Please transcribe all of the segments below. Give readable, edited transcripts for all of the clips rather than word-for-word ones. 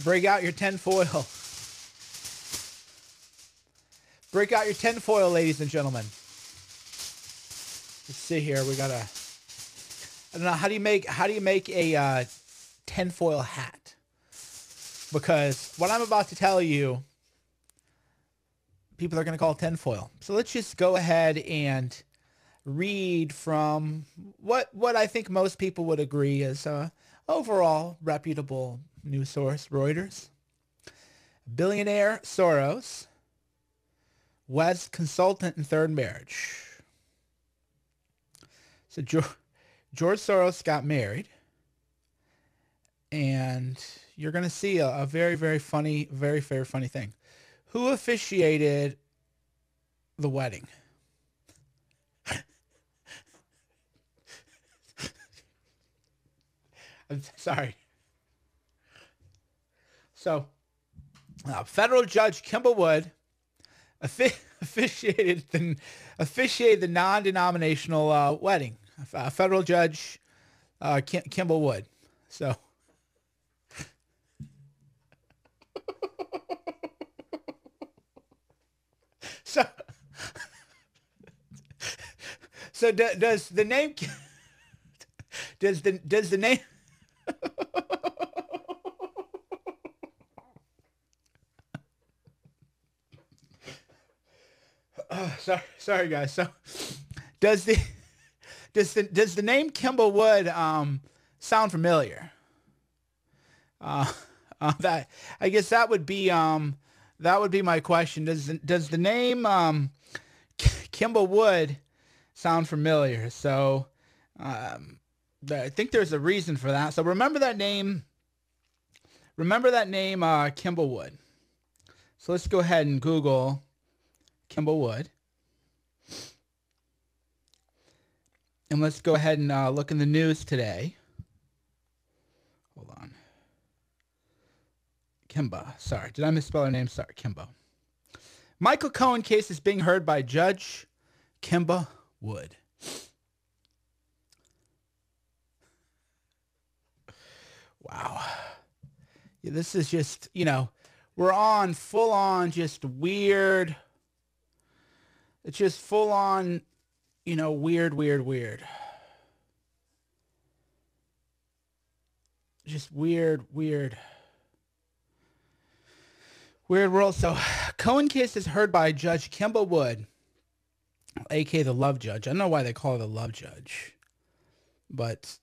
Break out your tinfoil. Break out your tinfoil, ladies and gentlemen. Let's see here. We got a. I don't know, how do you make a tinfoil hat? Because what I'm about to tell you, people are going to call tinfoil. So let's just go ahead and read from what I think most people would agree is overall reputable news source, Reuters. Billionaire Soros weds consultant in third marriage. So George Soros got married, and you're going to see a very, very funny thing. Who officiated the wedding? I'm sorry. So, federal judge Kimball Wood officiated the non-denominational wedding. Federal judge Kimball Wood. So. So does the name does the name sorry guys. So does the name Kimball Wood sound familiar? That I guess that would be my question. Does the name Kimball Wood sound familiar? So I think there's a reason for that. So remember that name. Kimball Wood. So let's go ahead and Google Kimball Wood. And let's go ahead and look in the news today. Hold on. Kimba. Sorry, did I misspell her name? Sorry, Kimba. Michael Cohen case is being heard by Judge Kimba Wood. Wow. Yeah, this is just, we're on full on just weird. It's just full on, weird. Just weird world. So Cohen case is heard by Judge Kimba Wood, aka the love judge. I don't know why they call her the love judge. But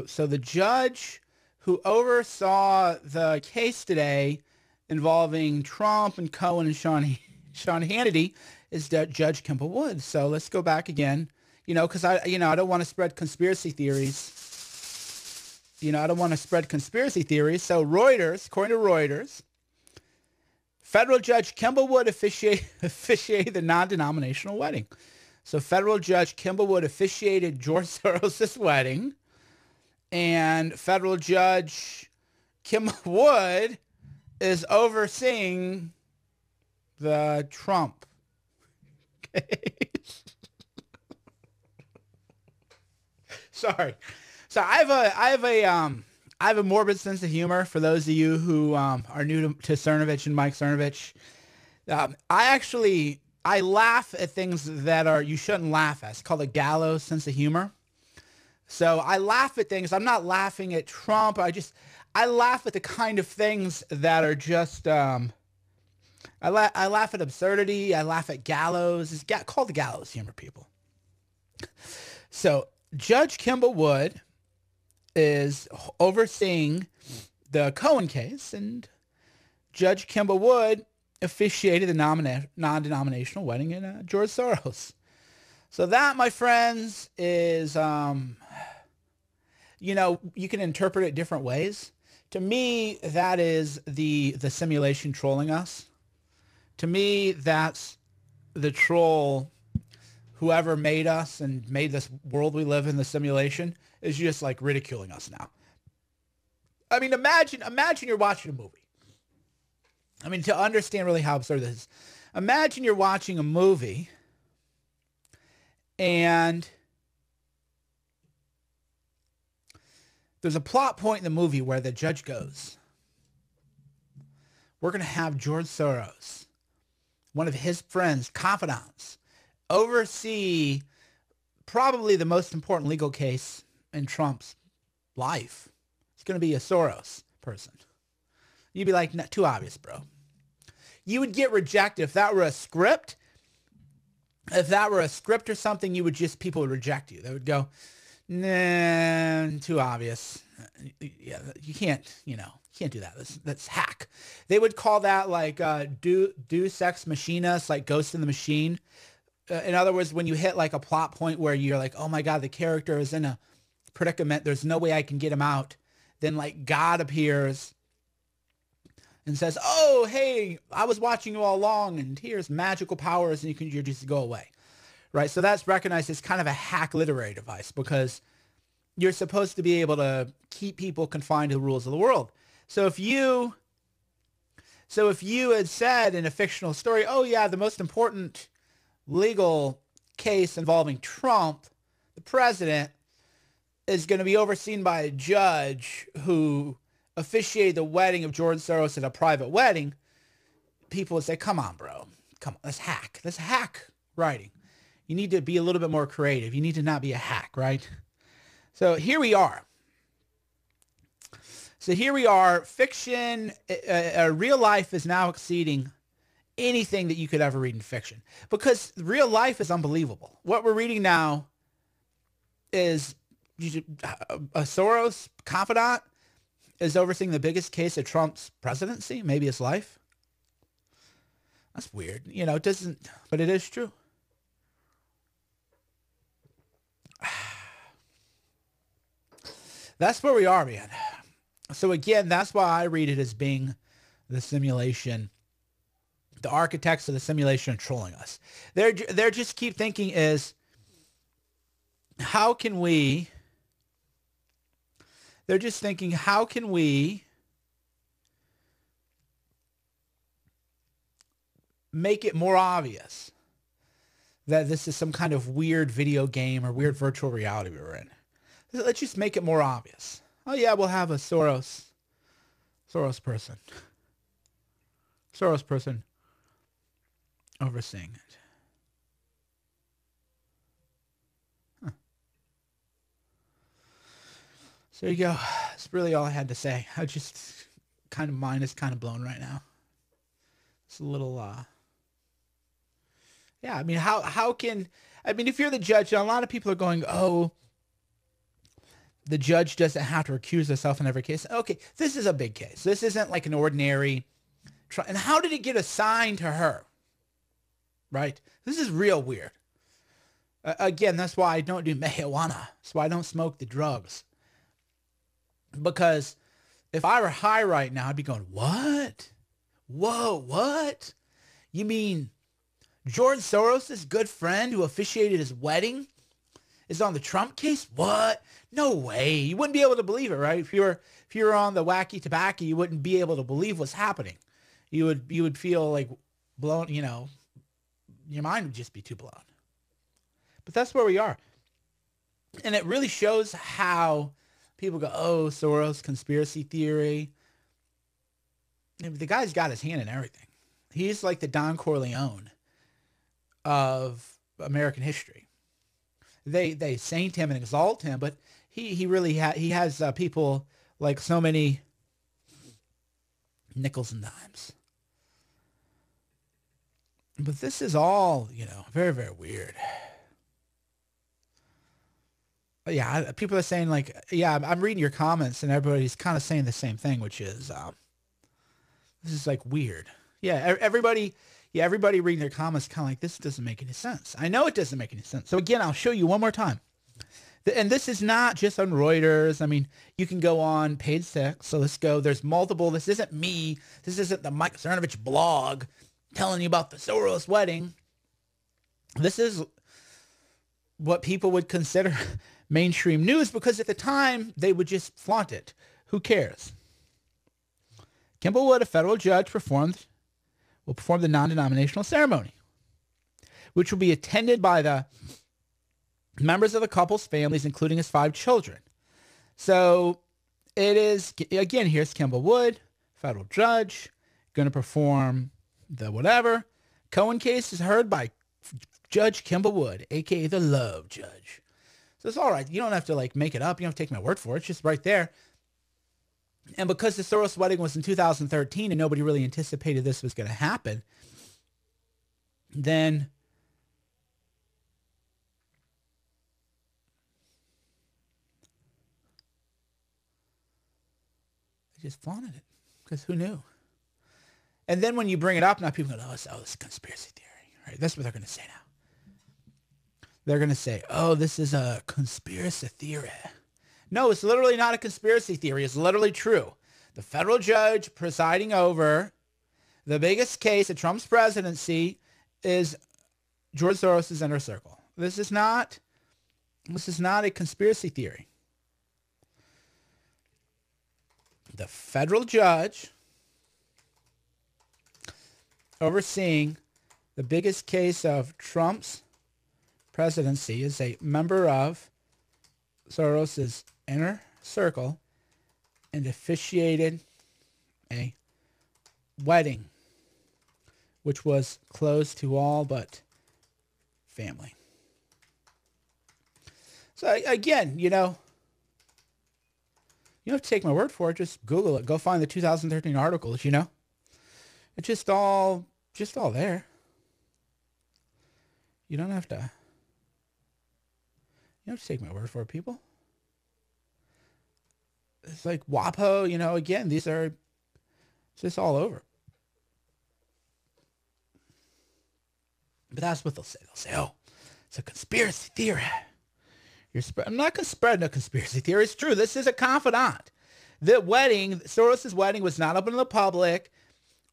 so the judge who oversaw the case today involving Trump and Cohen and Sean Hannity is Judge Kimba Wood. So let's go back again, because I don't want to spread conspiracy theories. I don't want to spread conspiracy theories. So Reuters, according to Reuters, federal judge Kimba Wood officiated the non-denominational wedding. So federal judge Kimba Wood officiated George Soros' wedding, and federal judge Kimba Wood is overseeing the Trump case. Sorry. So I have a morbid sense of humor for those of you who are new to Cernovich and Mike Cernovich. I laugh at things that you shouldn't laugh at. It's called a gallows sense of humor. So I laugh at things. I'm not laughing at Trump. I laugh at the kind of things that are just, I laugh at absurdity. I laugh at gallows. It's called the gallows humor, people. So Judge Kimba Wood is overseeing the Cohen case, and Judge Kimba Wood officiated the non-denominational wedding in George Soros. So that, my friends, is, you can interpret it different ways. To me, that is the simulation trolling us. To me, that's the troll. Whoever made us and made this world we live in, the simulation, is just like ridiculing us now. I mean, imagine you're watching a movie. I mean, to understand really how absurd this is, imagine you're watching a movie and there's a plot point in the movie where the judge goes, we're going to have George Soros, one of his friends, confidants, oversee probably the most important legal case in Trump's life. It's going to be a Soros person. You'd be like, too obvious, bro. You would get rejected if that were a script. If that were a script or something, people would reject you. They would go, nah, too obvious. Yeah, you can't do that. That's hack. They would call that like Deus Ex Machina, like Ghost in the Machine. In other words, when you hit like a plot point where you're like, oh my God, the character is in a predicament. There's no way I can get him out. Then like God appears and says, oh, hey, I was watching you all along and here's magical powers and you just go away. Right. So that's recognized as kind of a hack literary device because you're supposed to be able to keep people confined to the rules of the world. So if you had said in a fictional story, oh yeah, the most important legal case involving Trump, the president, is going to be overseen by a judge who officiated the wedding of George Soros at a private wedding, people would say, come on, bro. Come on, let's hack. Let's hack writing. You need to be a little bit more creative. You need to not be a hack, right? So here we are. Fiction, real life is now exceeding anything that you could ever read in fiction because real life is unbelievable. What we're reading now is a Soros confidant is overseeing the biggest case of Trump's presidency, maybe his life. That's weird. It doesn't, but it is true. That's where we are, man. So again, that's why I read it as being the simulation. The architects of the simulation are trolling us. They're just keep thinking is, how can we make it more obvious that this is some kind of weird video game or weird virtual reality we're in? Let's just make it more obvious. Oh yeah, we'll have a Soros person overseeing it. Huh. So there you go. That's really all I had to say. I just mine is kind of blown right now. It's a little, yeah, I mean, if you're the judge, a lot of people are going, oh, the judge doesn't have to recuse herself in every case. Okay, this is a big case. This isn't like an ordinary trial. And how did it get assigned to her? Right? This is real weird. Again, that's why I don't do marijuana. That's why I don't smoke the drugs. Because if I were high right now, I'd be going, what? Whoa, what? You mean George Soros' good friend who officiated his wedding is on the Trump case? What? No way. You wouldn't be able to believe it, right? If you were on the wacky tobacco, you wouldn't be able to believe what's happening. You would feel like blown, your mind would just be too blown. But that's where we are. And it really shows how people go, oh, Soros, conspiracy theory. The guy's got his hand in everything. He's like the Don Corleone of American history. They saint him and exalt him, but he really has people like so many nickels and dimes. But this is all, very, very weird. But yeah, people are saying like, yeah, I'm reading your comments and everybody's kind of saying the same thing, which is, this is like weird. Yeah, everybody reading their comments kind of like, this doesn't make any sense. I know it doesn't make any sense. So again, I'll show you one more time. And this is not just on Reuters. I mean, you can go on page 6. So let's go. There's multiple. This isn't me. This isn't the Mike Cernovich blog telling you about the Soros wedding. This is what people would consider mainstream news because at the time they would just flaunt it. Who cares? Kimball a federal judge, will perform the non-denominational ceremony, which will be attended by the members of the couple's families, including his 5 children. So it is, again, here's Kimball Wood, federal judge, going to perform the whatever. Cohen case is heard by Judge Kimball Wood, a.k.a. the love judge. So it's all right. You don't have to like make it up. You don't have to take my word for it. It's just right there. And because the Soros wedding was in 2013 and nobody really anticipated this was going to happen, then they just flaunted it because who knew? And then when you bring it up, now people go, oh, it's a conspiracy theory. Right? That's what they're going to say now. They're going to say, oh, this is a conspiracy theory. No, it's literally not a conspiracy theory. It's literally true. The federal judge presiding over the biggest case of Trump's presidency is George Soros' inner circle. This is not a conspiracy theory. The federal judge overseeing the biggest case of Trump's presidency is a member of Soros' inner circle and officiated a wedding which was closed to all but family. So again, you don't have to take my word for it. Just Google it. Go find the 2013 articles, It's just all there. You don't have to take my word for it, people. It's like WAPO, again, it's just all over. But that's what they'll say. They'll say, oh, it's a conspiracy theory. I'm not spreading a conspiracy theory. It's true. This is a confidant. The wedding, Soros' wedding was not open to the public.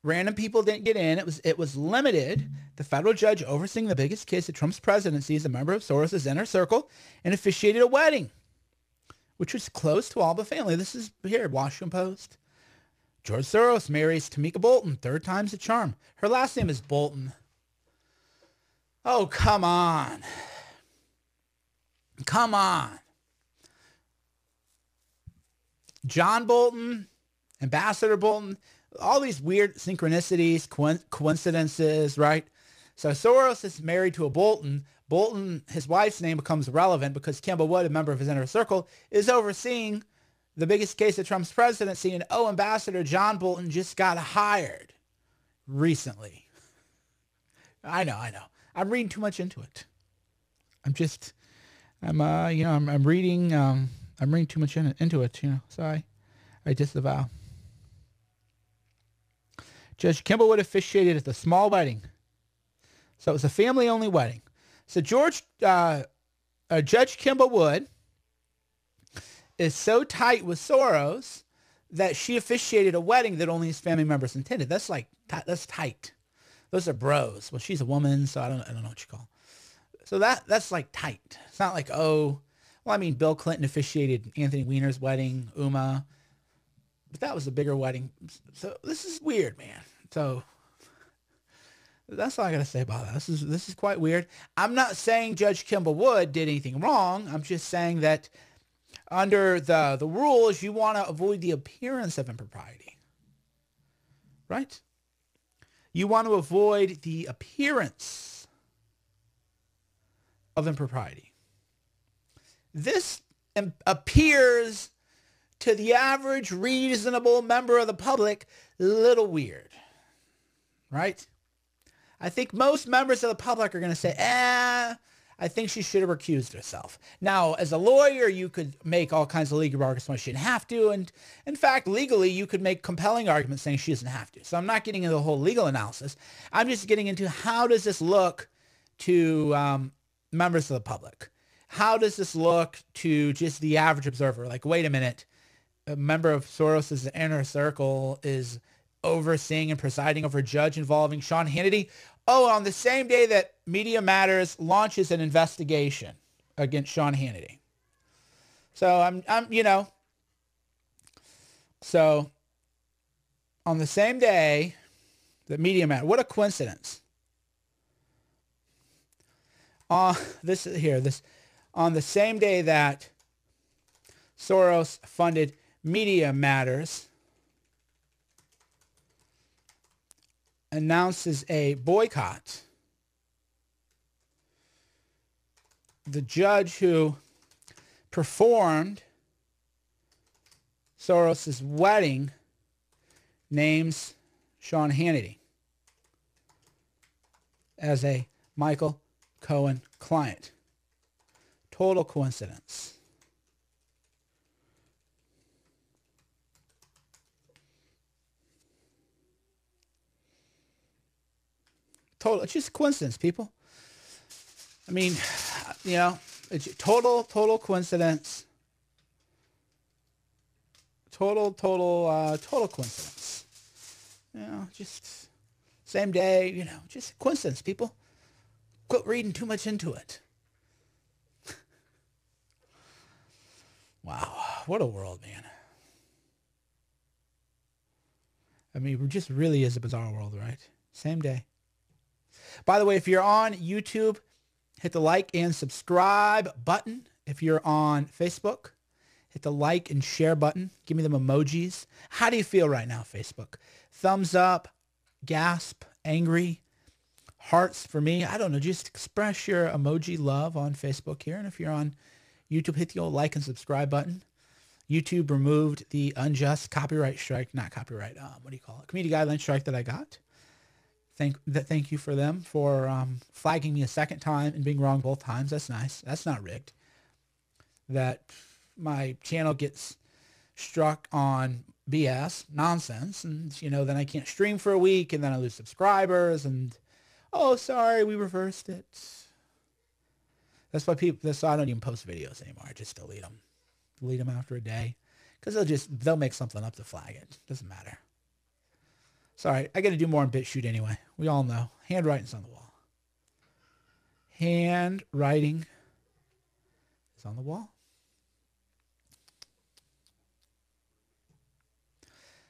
Random people didn't get in. It was limited. The federal judge overseeing the biggest case of Trump's presidency is a member of Soros' inner circle and officiated a wedding, which was close to all the family. This is here, Washington Post. George Soros marries Tamika Bolton, third time's a charm. Her last name is Bolton. Oh, come on. Come on. John Bolton, Ambassador Bolton, all these weird synchronicities, coincidences, right? So Soros is married to a Bolton. Bolton, his wife's name becomes relevant because Kimball Wood, a member of his inner circle, is overseeing the biggest case of Trump's presidency. And Ambassador John Bolton just got hired recently. I know. I'm reading too much into it. I'm reading too much into it, So I disavow. Judge Kimball Wood officiated at the small wedding. So it was a family-only wedding. So Judge Kimball Wood is so tight with Soros that she officiated a wedding that only his family members attended. That's tight. Those are bros. Well, she's a woman, so I don't know what you call. So that's like tight. It's not like, Bill Clinton officiated Anthony Weiner's wedding, Uma, but that was a bigger wedding. So this is weird, man. So that's all I gotta say about that. This is quite weird. I'm not saying Judge Kimball Wood did anything wrong. I'm just saying that under the rules, you want to avoid the appearance of impropriety, right? You want to avoid the appearance of impropriety. This appears to the average reasonable member of the public a little weird, right? I think most members of the public are going to say, I think she should have recused herself. Now, as a lawyer, you could make all kinds of legal arguments why she didn't have to. And in fact, legally, you could make compelling arguments saying she doesn't have to. So I'm not getting into the whole legal analysis. I'm just getting into how does this look to members of the public? How does this look to just the average observer? Like, wait a minute, a member of Soros' inner circle is overseeing and presiding over a judge involving Sean Hannity. Oh, on the same day that Media Matters launches an investigation against Sean Hannity. So so on the same day that Media Matters, what a coincidence. On the same day that Soros funded Media Matters, announces a boycott. The judge who performed Soros' wedding names Sean Hannity as a Michael Cohen client. Total coincidence. It's just coincidence, people. I mean, you know, it's total coincidence. Total coincidence. You know, just same day, you know, just coincidence, people. Quit reading too much into it. Wow, what a world, man. I mean, it just really is a bizarre world, right? Same day. By the way, if you're on YouTube, hit the like and subscribe button. If you're on Facebook, hit the like and share button. Give me them emojis. How do you feel right now, Facebook? Thumbs up, gasp, angry, hearts for me. I don't know. Just express your emoji love on Facebook here. And if you're on YouTube, hit the old like and subscribe button. YouTube removed the unjust copyright strike, not copyright, what do you call it? Community guideline strike that I got. Thank you for them for flagging me a second time and being wrong both times. That's nice. That's not rigged. That my channel gets struck on BS, nonsense, and you know, then I can't stream for a week, and then I lose subscribers, and oh, sorry, we reversed it. That's why I don't even post videos anymore. I just delete them after a day, because they'll make something up to flag it. Doesn't matter. Sorry, I got to do more on BitChute anyway. We all know. Handwriting's on the wall. Handwriting is on the wall.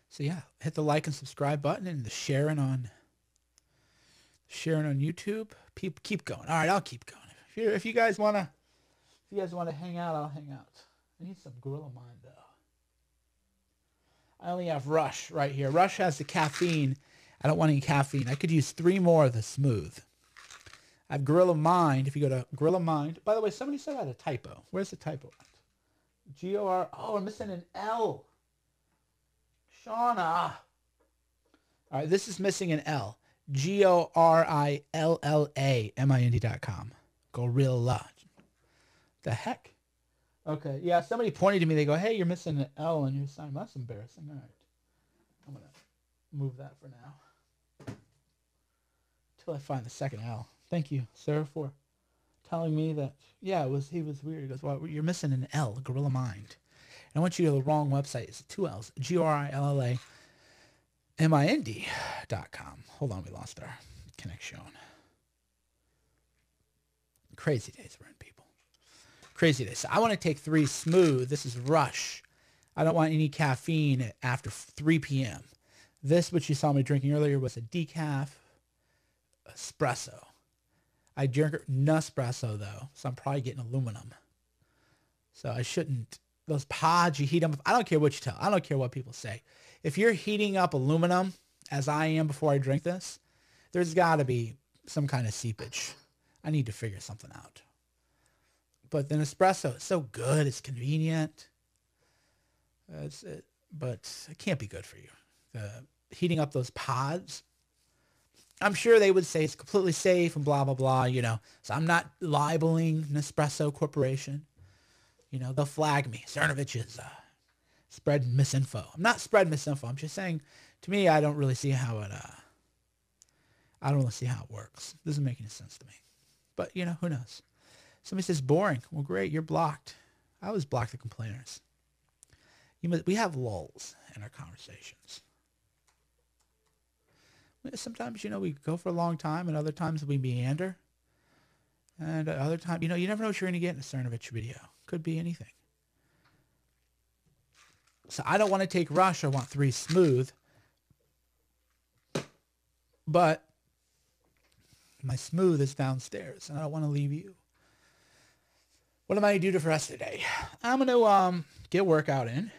So yeah, hit the like and subscribe button and the sharing on YouTube. Keep going. All right, I'll keep going. If you guys wanna hang out, I'll hang out. I need some Gorilla Mind though. I only have Rush right here. Rush has the caffeine. I don't want any caffeine. I could use 3 more of the smooth. I have Gorilla Mind. If you go to Gorilla Mind. By the way, somebody said I had a typo. Where's the typo at? G-O-R. Oh, I'm missing an L. Shauna. All right, this is missing an L. GORILLAMIND.com. Gorilla. The heck? Okay, yeah, somebody pointed to me. They go, hey, you're missing an L on your sign. That's embarrassing. All right. I'm going to move that for now. Until I find the second L. Thank you, sir, for telling me that, yeah, he was weird. He goes, well, you're missing an L, Gorilla Mind. And I want you to the wrong website. It's 2 L's. GORILLAMIND.com. Hold on, we lost our connection. Crazy days we're in, people. Crazy days. So I want to take 3 smooth. This is Rush. I don't want any caffeine after 3 p.m. This, which you saw me drinking earlier, was a decaf espresso. I drink Nespresso, though, so I'm probably getting aluminum. So I shouldn't. Those pods, you heat them. I don't care what you tell. I don't care what people say. If you're heating up aluminum, as I am before I drink this, there's got to be some kind of seepage. I need to figure something out. But the Nespresso is so good. It's convenient. But it can't be good for you. Heating up those pods, I'm sure they would say it's completely safe and blah, blah, blah, you know. So I'm not libeling Nespresso Corporation. You know, they'll flag me. Cernovich is spreading misinfo. I'm not spreading misinfo. I'm just saying, to me, I don't really see how it works. It doesn't make any sense to me. But, you know, who knows? Somebody says boring. Well, great, you're blocked. I always block the complainers. We have lulls in our conversations. Sometimes, you know, we go for a long time, and other times we meander. And other times, you know, you never know what you're going to get in a Cernovich video. Could be anything. So I don't want to take Rush. I want 3 smooth. But my smooth is downstairs, and I don't want to leave you. What am I going to do for the rest of the day? I'm going to get a workout in.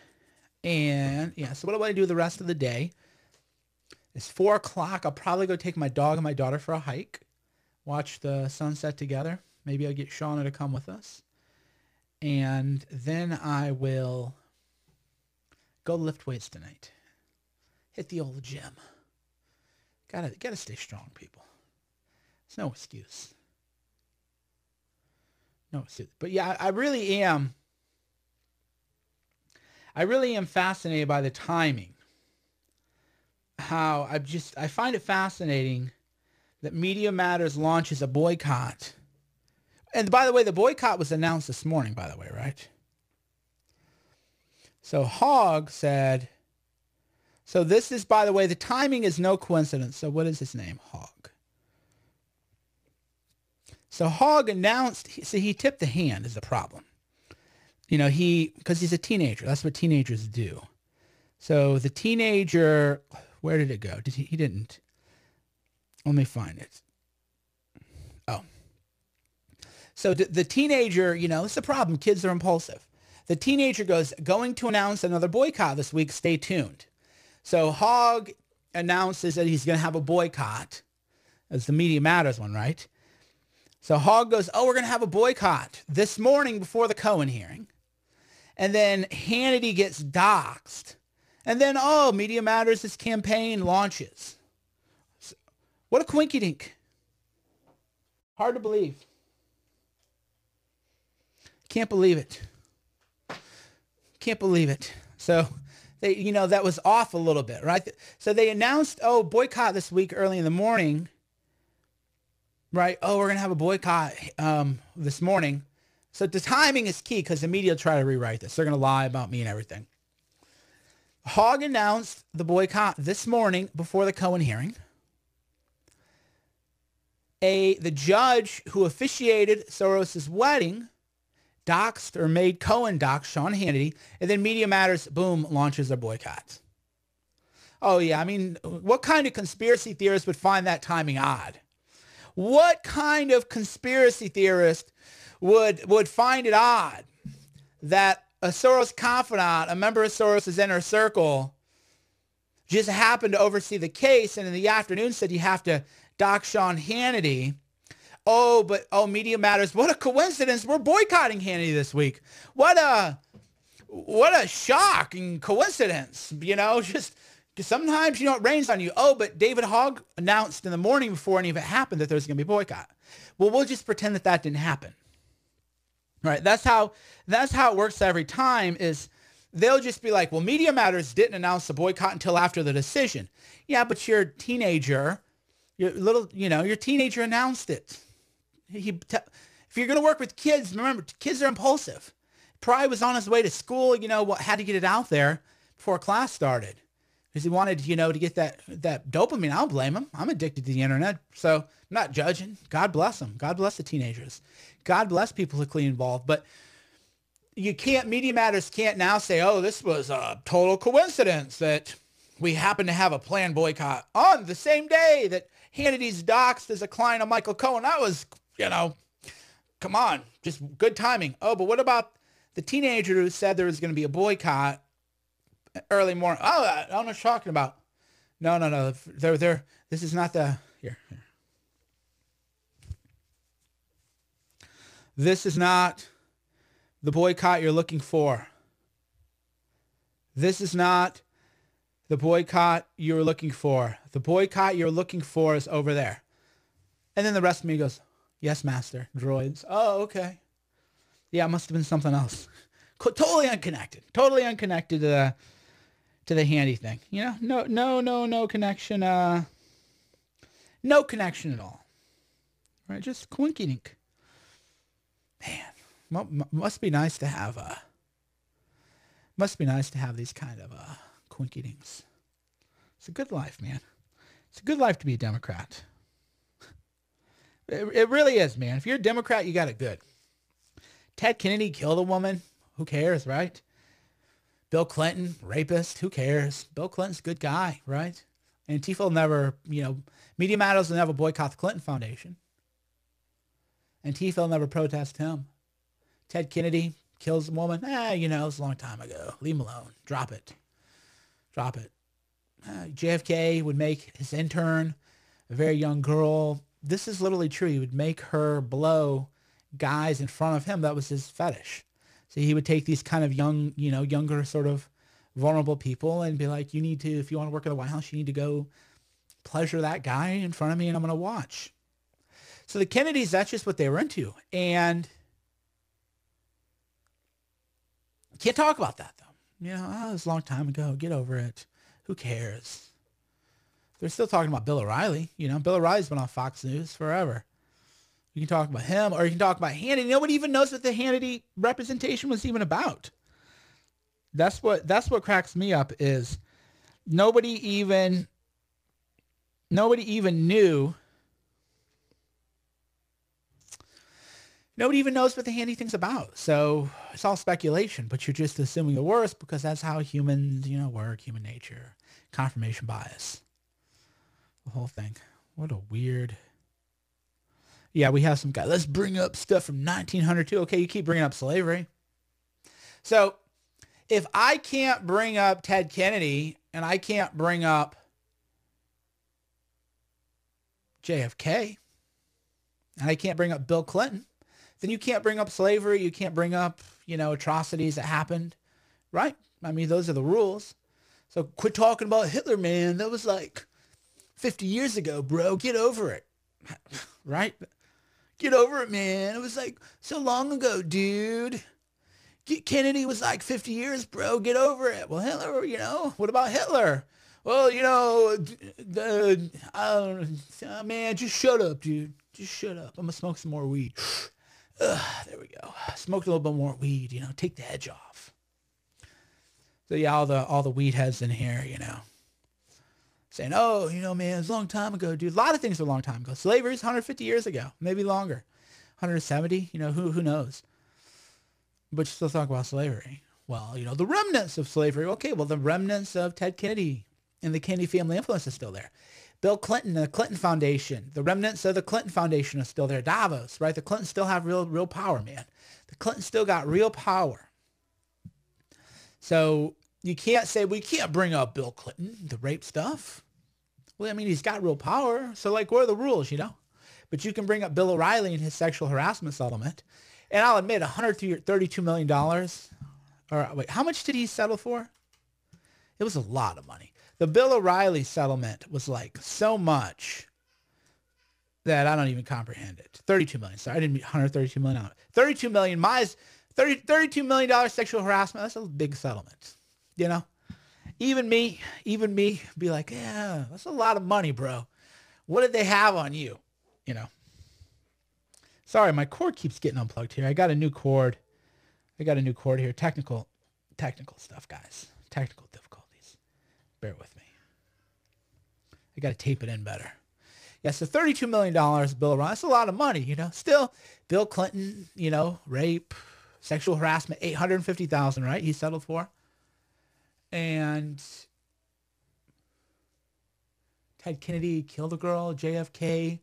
And, yeah, so what do I do the rest of the day? It's 4 o'clock. I'll probably go take my dog and my daughter for a hike. Watch the sunset together. Maybe I'll get Shauna to come with us. And then I will go lift weights tonight. Hit the old gym. Gotta stay strong, people. There's no excuse. No excuse. But yeah, I really am fascinated by the timing. How I find it fascinating that Media Matters launches a boycott. And by the way, the boycott was announced this morning, by the way, right? So Hogg said, so this is, by the way, the timing is no coincidence. So what is his name? Hogg. So Hogg announced, so he tipped the hand is the problem. You know, because he's a teenager. That's what teenagers do. So the teenager, where did it go? He didn't. Let me find it. Oh. So the teenager, you know, it's a problem. Kids are impulsive. The teenager goes, going to announce another boycott this week. Stay tuned. So Hogg announces that he's going to have a boycott. It's the Media Matters one, right? So Hogg goes, oh, we're going to have a boycott this morning before the Cohen hearing. And then Hannity gets doxxed. And then, oh, Media Matters, this campaign launches. What a quinky-dink. Hard to believe. Can't believe it. Can't believe it. So, they, you know, that was off a little bit, right? So they announced, oh, boycott this week early in the morning. Right? Oh, we're going to have a boycott this morning. So the timing is key because the media will try to rewrite this. They're going to lie about me and everything. Hogg announced the boycott this morning before the Cohen hearing. The judge who officiated Soros' wedding doxed or made Cohen dox Sean Hannity, and then Media Matters, boom, launches their boycott. Oh, yeah, I mean, what kind of conspiracy theorist would find that timing odd? What kind of conspiracy theorist would find it odd that a Soros confidant, a member of Soros' inner circle, just happened to oversee the case and in the afternoon said you have to dox Sean Hannity? Oh, Media Matters, what a coincidence. We're boycotting Hannity this week. What a shocking coincidence. You know, just sometimes, you know, it rains on you. Oh, but David Hogg announced in the morning before any of it happened that there's going to be a boycott. Well, we'll just pretend that didn't happen. Right? That's how it works every time is they'll just be like, well, Media Matters didn't announce the boycott until after the decision. Yeah, but your teenager, your teenager announced it. If you're going to work with kids, remember, kids are impulsive. Probably was on his way to school, had to get it out there before class started. Because he wanted, to get that dopamine. I don't blame him. I'm addicted to the internet. So I'm not judging. God bless them. God bless the teenagers. God bless people who are clean involved. But Media Matters can't now say, oh, this was a total coincidence that we happen to have a planned boycott on the same day that Hannity's doxxed as a client of Michael Cohen. That was, come on, just good timing. Oh, but what about the teenager who said there was going to be a boycott early morning? Oh, I don't know what you're talking about. No. This is not the, here. This is not the boycott you're looking for. This is not the boycott you're looking for. The boycott you're looking for is over there. And then the rest of me goes, yes, master, droids. Oh, okay. Yeah, it must have been something else. Totally unconnected to the handy thing. No connection. No connection at all. Right? Just quinky-dink. Man, must be nice to have these kind of quinky-dinks. It's a good life, man. It's a good life to be a Democrat. It really is, man. If you're a Democrat, you got it good. Ted Kennedy killed a woman. Who cares, right? Bill Clinton, rapist. Who cares? Bill Clinton's a good guy, right? And Antifa will never, Media Matters will never boycott the Clinton Foundation. Antifa will never protest him. Ted Kennedy kills a woman. It was a long time ago. Leave him alone. Drop it. JFK would make his intern, a very young girl. This is literally true. He would make her blow guys in front of him. That was his fetish. So he would take these kind of young, younger sort of vulnerable people and be like, you need to, if you want to work in the White House, you need to go pleasure that guy in front of me and I'm going to watch. So the Kennedys, that's just what they were into. And can't talk about that though. It was a long time ago. Get over it. Who cares? They're still talking about Bill O'Reilly. Bill O'Reilly's been on Fox News forever. You can talk about him or you can talk about Hannity. Nobody even knows what the Hannity representation was even about. That's what cracks me up is nobody even knew. Nobody even knows what the Hannity thing's about. So it's all speculation, but you're just assuming the worst because that's how humans, work, human nature, confirmation bias, the whole thing. What a weird. Yeah, we have some guy. Let's bring up stuff from 1902. Okay, you keep bringing up slavery. So if I can't bring up Ted Kennedy and I can't bring up JFK and I can't bring up Bill Clinton, then you can't bring up slavery. You can't bring up, atrocities that happened, right? I mean, those are the rules. So quit talking about Hitler, man. That was like 50 years ago, bro. Get over it, right? Get over it, man. It was like so long ago, dude. Kennedy was like 50 years, bro. Get over it. Well, Hitler, what about Hitler? Well, man, just shut up, dude. Just shut up. I'm going to smoke some more weed. There we go. Smoked a little bit more weed, take the edge off. So yeah, all the weed heads in here, saying, oh, man, it was a long time ago, dude. A lot of things were a long time ago. Slavery's 150 years ago, maybe longer. 170, who knows? But you still talk about slavery. Well, the remnants of slavery. Okay, well, the remnants of Ted Kennedy and the Kennedy family influence is still there. Bill Clinton and the Clinton Foundation, the remnants of the Clinton Foundation are still there. Davos, right? The Clintons still have real power, man. The Clintons still got real power. So you can't say, we can't bring up Bill Clinton, the rape stuff. Well, I mean, he's got real power. So like, what are the rules, But you can bring up Bill O'Reilly and his sexual harassment settlement. And I'll admit, $132 million. Or wait, how much did he settle for? It was a lot of money. The Bill O'Reilly settlement was like so much that I don't even comprehend it. 32 million. Sorry, I didn't mean 132 million. 32 million. $32 million sexual harassment. That's a big settlement. Even me be like, yeah, that's a lot of money, bro. What did they have on you? Sorry, my cord keeps getting unplugged here. I got a new cord here. Technical stuff, guys. Technical difficulties. Bear with me. I got to tape it in better. Yeah, so $32 million, Bill O'Reilly. That's a lot of money, Still, Bill Clinton, rape, sexual harassment, $850,000, right? He settled for. And Ted Kennedy killed a girl. JFK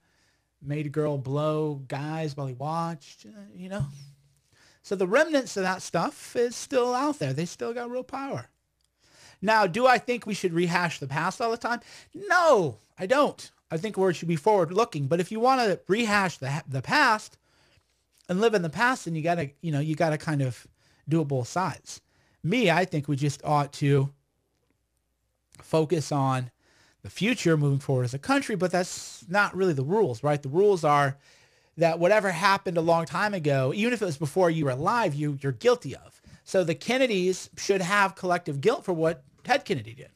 made a girl blow guys while he watched, So the remnants of that stuff is still out there. They still got real power. Now, do I think we should rehash the past all the time? No, I don't. I think we should be forward looking. But if you want to rehash the past and live in the past, then you gotta kind of do it both sides. I think we just ought to focus on the future moving forward as a country, but that's not really the rules, right? The rules are that whatever happened a long time ago, even if it was before you were alive, you're guilty of. So the Kennedys should have collective guilt for what Ted Kennedy did.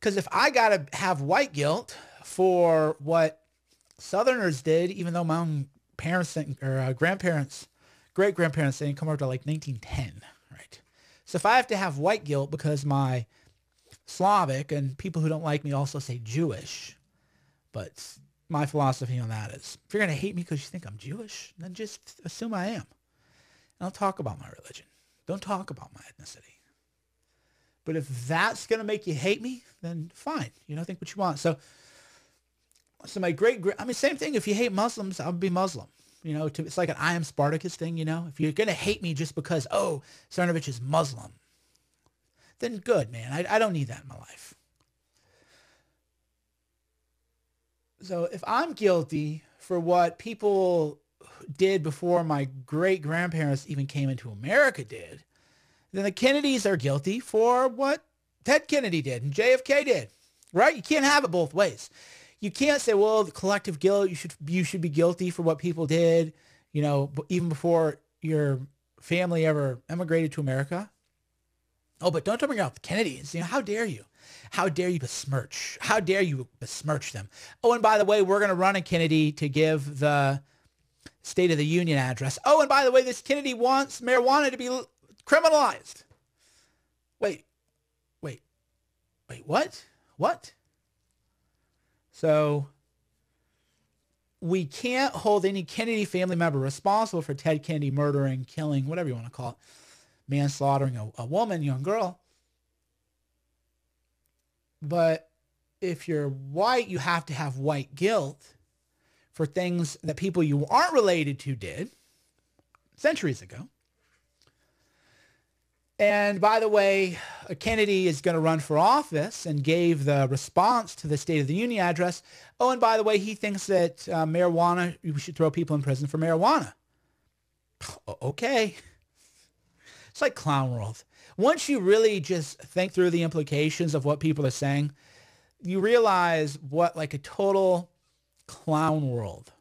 Because if I got to have white guilt for what Southerners did, even though my own parents or grandparents, great-grandparents didn't come up to like 1910, right? So if I have to have white guilt because my Slavic, and people who don't like me also say Jewish, but my philosophy on that is, if you're going to hate me because you think I'm Jewish, then just assume I am. Don't talk about my religion. Don't talk about my ethnicity. But if that's going to make you hate me, then fine. Think what you want. So my same thing. If you hate Muslims, I'll be Muslim. It's like an I am Spartacus thing, If you're going to hate me just because, Cernovich is Muslim, then good, man. I don't need that in my life. So if I'm guilty for what people did before my great-grandparents even came into America did, then the Kennedys are guilty for what Ted Kennedy did and JFK did, right? You can't have it both ways. You can't say, well, the collective guilt, you should be guilty for what people did, you know, even before your family ever emigrated to America. Oh, but don't bring out the Kennedys. You know, how dare you? How dare you besmirch? How dare you besmirch them? Oh, and by the way, we're going to run a Kennedy to give the State of the Union address. Oh, and by the way, this Kennedy wants marijuana to be criminalized. Wait, what? What? So we can't hold any Kennedy family member responsible for Ted Kennedy murdering, killing, whatever you want to call it, manslaughtering a woman, young girl. But if you're white, you have to have white guilt for things that people you aren't related to did centuries ago. And by the way, Kennedy is going to run for office and gave the response to the State of the Union address. Oh, and by the way, he thinks that marijuana, we should throw people in prison for marijuana. Okay. It's like clown world. Once you really just think through the implications of what people are saying, you realize what like a total clown world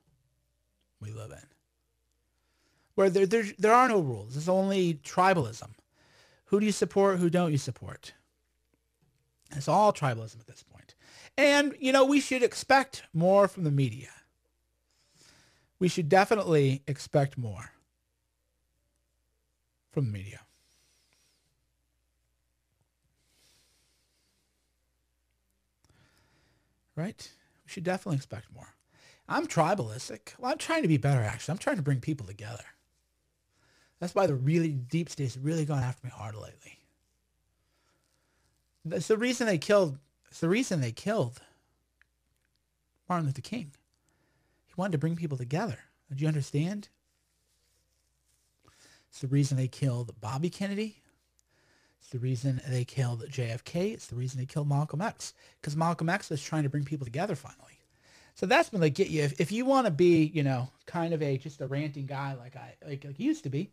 we live in. Where there are no rules. There's only tribalism. Who do you support? Who don't you support? It's all tribalism at this point. And, you know, we should expect more from the media. We should definitely expect more from the media. Right? We should definitely expect more. I'm tribalistic. Well, I'm trying to be better, actually. I'm trying to bring people together. That's why the really deep state's really gone after me hard lately. It's the reason they killed Martin Luther King. He wanted to bring people together. Did you understand? It's the reason they killed Bobby Kennedy. It's the reason they killed JFK. It's the reason they killed Malcolm X. Because Malcolm X was trying to bring people together finally. So that's when they get you. If you want to be, you know, kind of just a ranting guy like I used to be,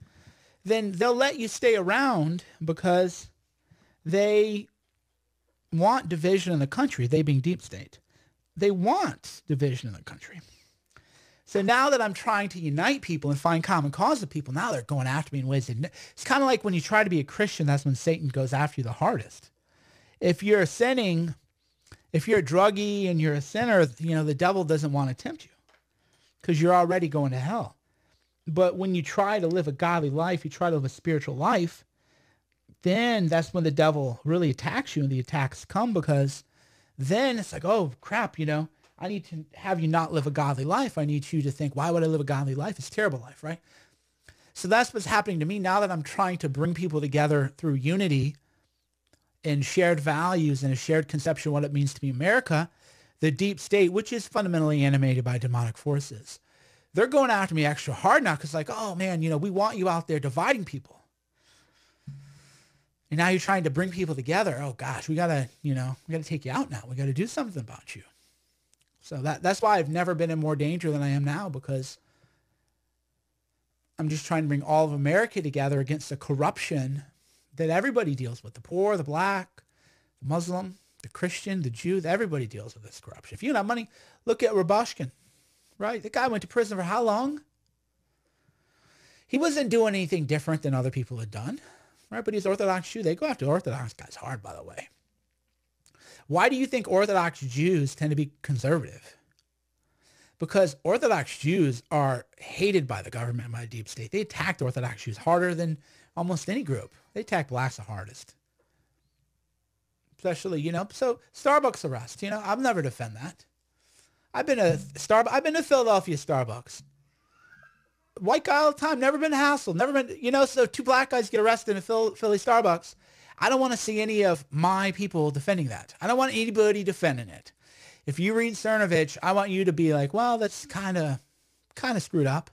then they'll let you stay around because they want division in the country, they being deep state. They want division in the country. So now that I'm trying to unite people and find common cause with people, now they're going after me in ways that it's kind of like when you try to be a Christian, that's when Satan goes after you the hardest. If you're sinning, if you're a druggie and you're a sinner, you know, the devil doesn't want to tempt you because you're already going to hell. But when you try to live a godly life, you try to live a spiritual life, then that's when the devil really attacks you and the attacks come because then it's like, oh, crap, you know, I need to have you not live a godly life. I need you to think, why would I live a godly life? It's a terrible life, right? So that's what's happening to me now that I'm trying to bring people together through unity and shared values and a shared conception of what it means to be America. The deep state, which is fundamentally animated by demonic forces, they're going after me extra hard now because like, oh man, you know, we want you out there dividing people. And now you're trying to bring people together. Oh gosh, we gotta take you out now. We gotta do something about you. So that's why I've never been in more danger than I am now, because I'm just trying to bring all of America together against the corruption that everybody deals with. The poor, the black, the Muslim, the Christian, the Jew, everybody deals with this corruption. If you don't have money, look at Roboshkin. Right? The guy went to prison for how long? He wasn't doing anything different than other people had done. Right? But he's Orthodox Jew. They go after Orthodox guys hard, by the way. Why do you think Orthodox Jews tend to be conservative? Because Orthodox Jews are hated by the government and by the deep state. They attacked Orthodox Jews harder than almost any group. They attack blacks the hardest. Especially, you know, so Starbucks arrest, you know, I'll never defend that. I've been to Philadelphia Starbucks. White guy all the time, never been hassled, never been, you know, so two black guys get arrested in a Philly Starbucks. I don't want to see any of my people defending that. I don't want anybody defending it. If you read Cernovich, I want you to be like, well, that's kind of screwed up.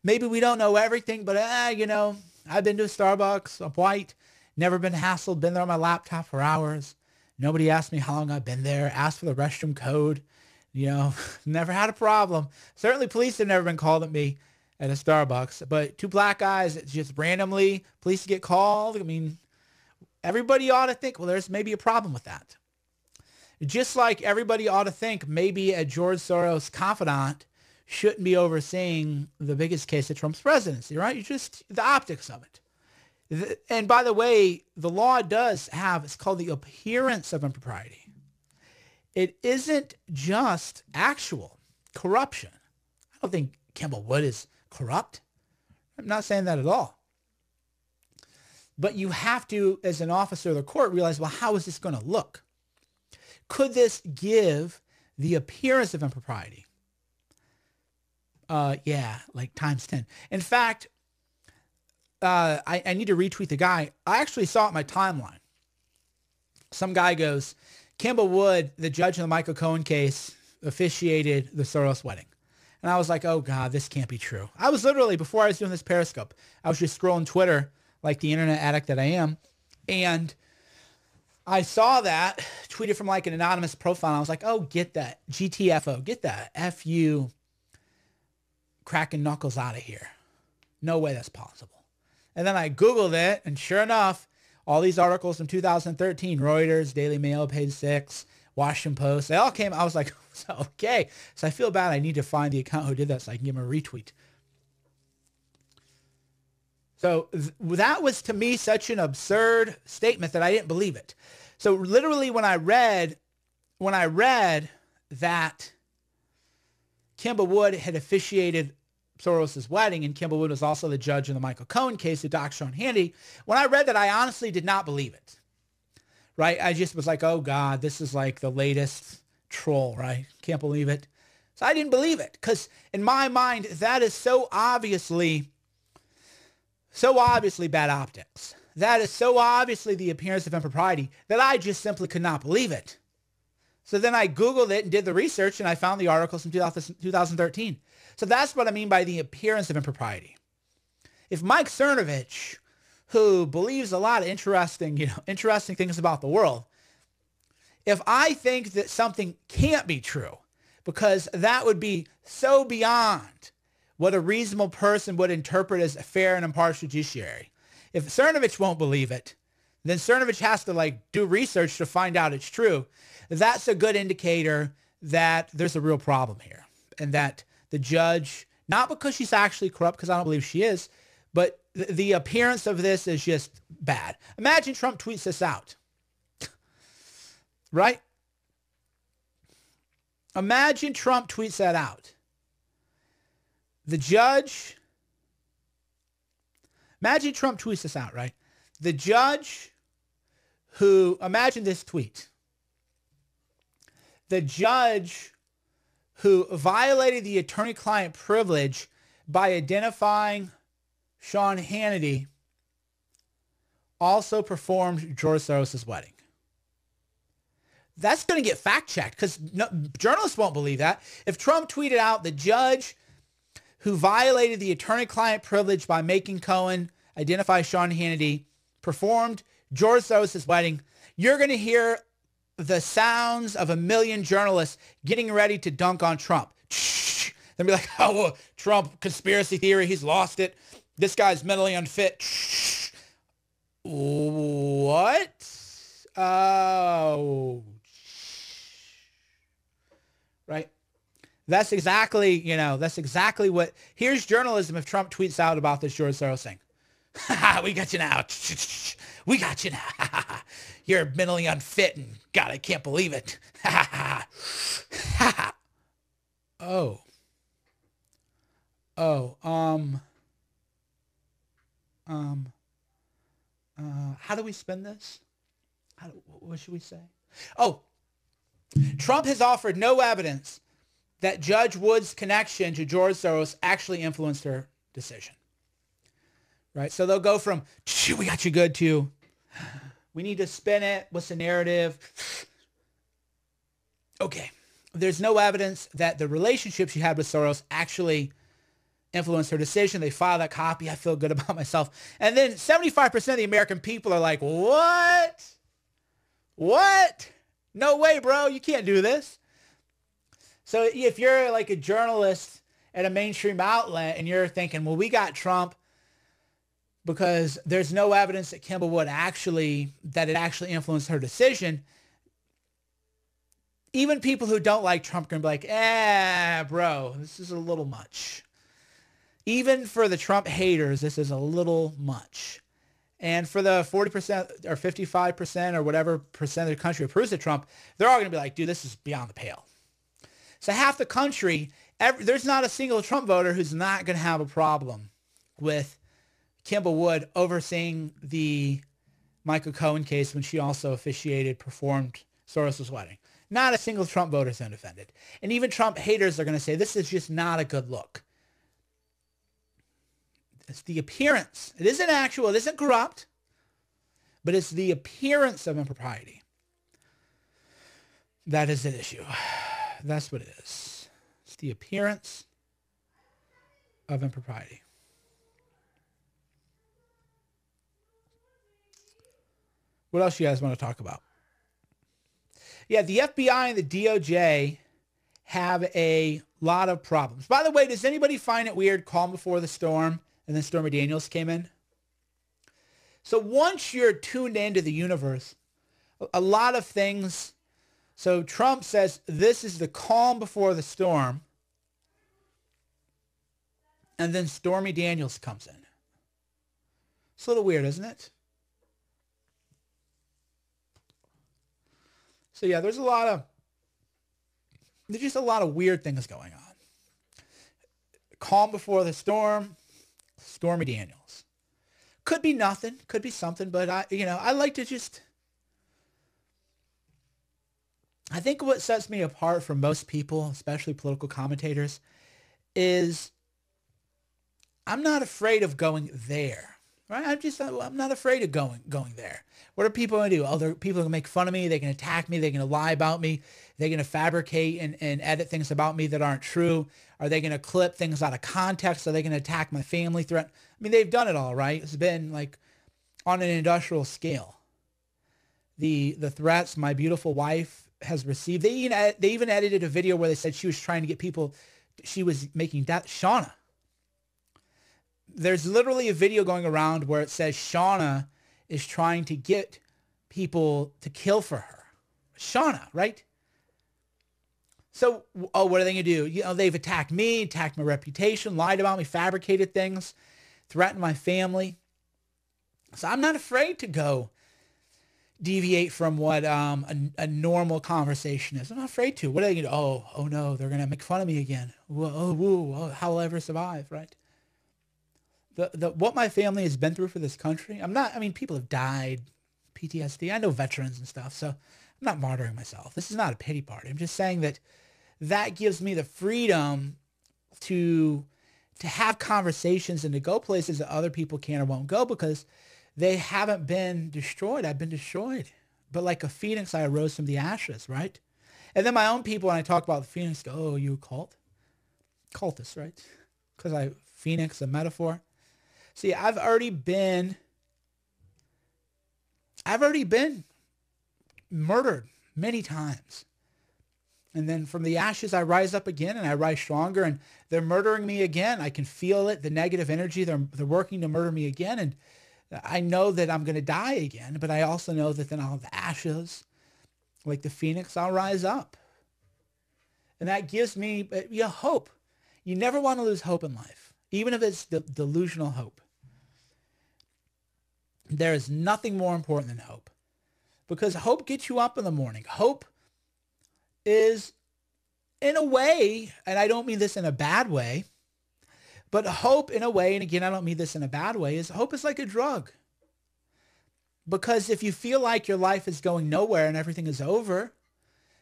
Maybe we don't know everything, but, you know, I've been to a Starbucks, I'm white, Never been hassled, been there on my laptop for hours. Nobody asked me how long I've been there, asked for the restroom code. Never had a problem. Certainly police have never been called at me at a Starbucks, but two black guys, it's just randomly, police get called. I mean, everybody ought to think, well, there's maybe a problem with that. Just like everybody ought to think maybe a George Soros confidant shouldn't be overseeing the biggest case of Trump's presidency, right? You just, the optics of it. And by the way, the law does have, it's called the appearance of impropriety. It isn't just actual corruption. I don't think Campbell Wood is corrupt. I'm not saying that at all. But you have to, as an officer of the court, realize, well, how is this going to look? Could this give the appearance of impropriety? Yeah, like times 10. In fact, I need to retweet the guy. I actually saw it in my timeline. Some guy goes, Campbell Wood, the judge in the Michael Cohen case, officiated the Soros wedding. And I was like, oh God, this can't be true. I was literally, before I was doing this Periscope, I was just scrolling Twitter like the internet addict that I am. And I saw that tweeted from like an anonymous profile. I was like, oh, get that. GTFO, get that. F-U cracking knuckles out of here. No way that's possible. And then I Googled it, and sure enough, all these articles from 2013, Reuters, Daily Mail, Page 6, Washington Post, they all came. I was like, okay. So I feel bad. I need to find the account who did that so I can give him a retweet. So that was to me such an absurd statement that I didn't believe it. So literally when I read that Campbell Wood had officiated Soros's wedding, and Campbell Wood was also the judge in the Michael Cohen case who doxed Sean Hannity, when I read that, I honestly did not believe it. Right? I just was like, oh God, this is like the latest troll, right? Can't believe it. So I didn't believe it because in my mind, that is so obviously bad optics. That is so obviously the appearance of impropriety that I just simply could not believe it. So then I Googled it and did the research, and I found the articles from 2013. So that's what I mean by the appearance of impropriety. If Mike Cernovich, who believes a lot of interesting things about the world, if I think that something can't be true, because that would be so beyond what a reasonable person would interpret as a fair and impartial judiciary. If Cernovich won't believe it, then Cernovich has to do research to find out it's true. That's a good indicator that there's a real problem here, and that the judge, not because she's actually corrupt, because I don't believe she is, but the appearance of this is just bad. Imagine Trump tweets this out, right? Imagine Trump tweets that out. Imagine Trump tweets this out, right? The judge imagine this tweet. The judge who violated the attorney-client privilege by identifying Sean Hannity also performed George Soros' wedding. That's going to get fact-checked because journalists won't believe that. If Trump tweeted out the judge who violated the attorney-client privilege by making Cohen identify Sean Hannity performed George Soros' wedding, you're going to hear the sounds of a million journalists getting ready to dunk on Trump. They'll be like, oh, well, Trump, conspiracy theory, he's lost it. This guy's mentally unfit. What? Oh. Right? That's exactly what, here's journalism if Trump tweets out about this George Soros thing. We got you now. We got you now. You're mentally unfit and God, I can't believe it. Oh. How do we spin this? What should we say? Oh, Trump has offered no evidence that Judge Wood's connection to George Soros actually influenced her decision. Right? So they'll go from, we got you good, to, we need to spin it. What's the narrative? Okay. There's no evidence that the relationship she had with Soros actually influence her decision. They file that copy. I feel good about myself. And then 75% of the American people are like, what? What? No way, bro. You can't do this. So if you're like a journalist at a mainstream outlet and you're thinking, well, we got Trump because there's no evidence that Kimball Wood that it actually influenced her decision, even people who don't like Trump are going to be like, bro, this is a little much. Even for the Trump haters, this is a little much. And for the 40% or 55% or whatever percent of the country approves of Trump, they're all going to be like, dude, this is beyond the pale. So half the country, there's not a single Trump voter who's not going to have a problem with Kimball Wood overseeing the Michael Cohen case when she also performed Soros' wedding. Not a single Trump voter is unoffended. And even Trump haters are going to say, this is just not a good look. It's the appearance. It isn't actual. It isn't corrupt. But it's the appearance of impropriety. That is an issue. That's what it is. It's the appearance of impropriety. What else you guys want to talk about? Yeah, the FBI and the DOJ have a lot of problems. By the way, does anybody find it weird, calm before the storm, and then Stormy Daniels came in? So once you're tuned into the universe, a lot of things. So Trump says this is the calm before the storm. And then Stormy Daniels comes in. It's a little weird, isn't it? So yeah, there's just a lot of weird things going on. Calm before the storm, Stormy Daniels. Could be nothing, could be something, but I like to just, I think what sets me apart from most people, especially political commentators, is I'm not afraid of going there. Right? I'm not afraid of going there. What are people going to do? Oh, people are going to make fun of me. They can attack me. They're going to lie about me. They're going to fabricate and edit things about me that aren't true. Are they going to clip things out of context? Are they going to attack my family? I mean, they've done it all, right? It's been like on an industrial scale. The threats my beautiful wife has received. They even edited a video where they said she was trying to get people. She was making death. Shauna. There's literally a video going around where it says Shauna is trying to get people to kill for her. Shauna, right? So, what are they going to do? They've attacked me, attacked my reputation, lied about me, fabricated things, threatened my family. So I'm not afraid to go deviate from what a normal conversation is. I'm not afraid to. What are they going to do? Oh no, they're going to make fun of me again. Whoa, how will I ever survive, right? What my family has been through for this country, people have died, PTSD. I know veterans and stuff, so I'm not martyring myself. This is not a pity party. I'm just saying that gives me the freedom to have conversations and to go places that other people can or won't go because they haven't been destroyed. I've been destroyed. But like a phoenix, I arose from the ashes, right? And then my own people, when I talk about the phoenix, go, oh, you a cult? Cultist, right? Because phoenix, a metaphor. See, I've already been murdered many times. And then from the ashes, I rise up again and I rise stronger and they're murdering me again. I can feel it, the negative energy. They're working to murder me again. And I know that I'm going to die again, but I also know that then I'll have the ashes. Like the phoenix, I'll rise up. And that gives me hope. You never want to lose hope in life, even if it's delusional hope. There is nothing more important than hope because hope gets you up in the morning. Hope is, in a way, and I don't mean this in a bad way, but hope in a way, and again, I don't mean this in a bad way, is hope is like a drug. Because if you feel like your life is going nowhere and everything is over,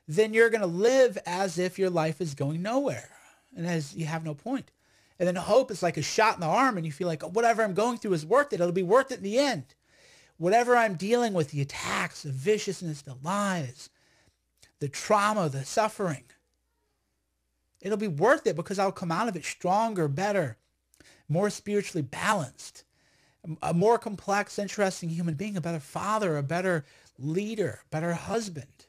then you're going to live as if your life is going nowhere and as you have no point. And then hope is like a shot in the arm and you feel like whatever I'm going through is worth it. It'll be worth it in the end. Whatever I'm dealing with, the attacks, the viciousness, the lies, the trauma, the suffering, it'll be worth it because I'll come out of it stronger, better, more spiritually balanced, a more complex, interesting human being, a better father, a better leader, a better husband.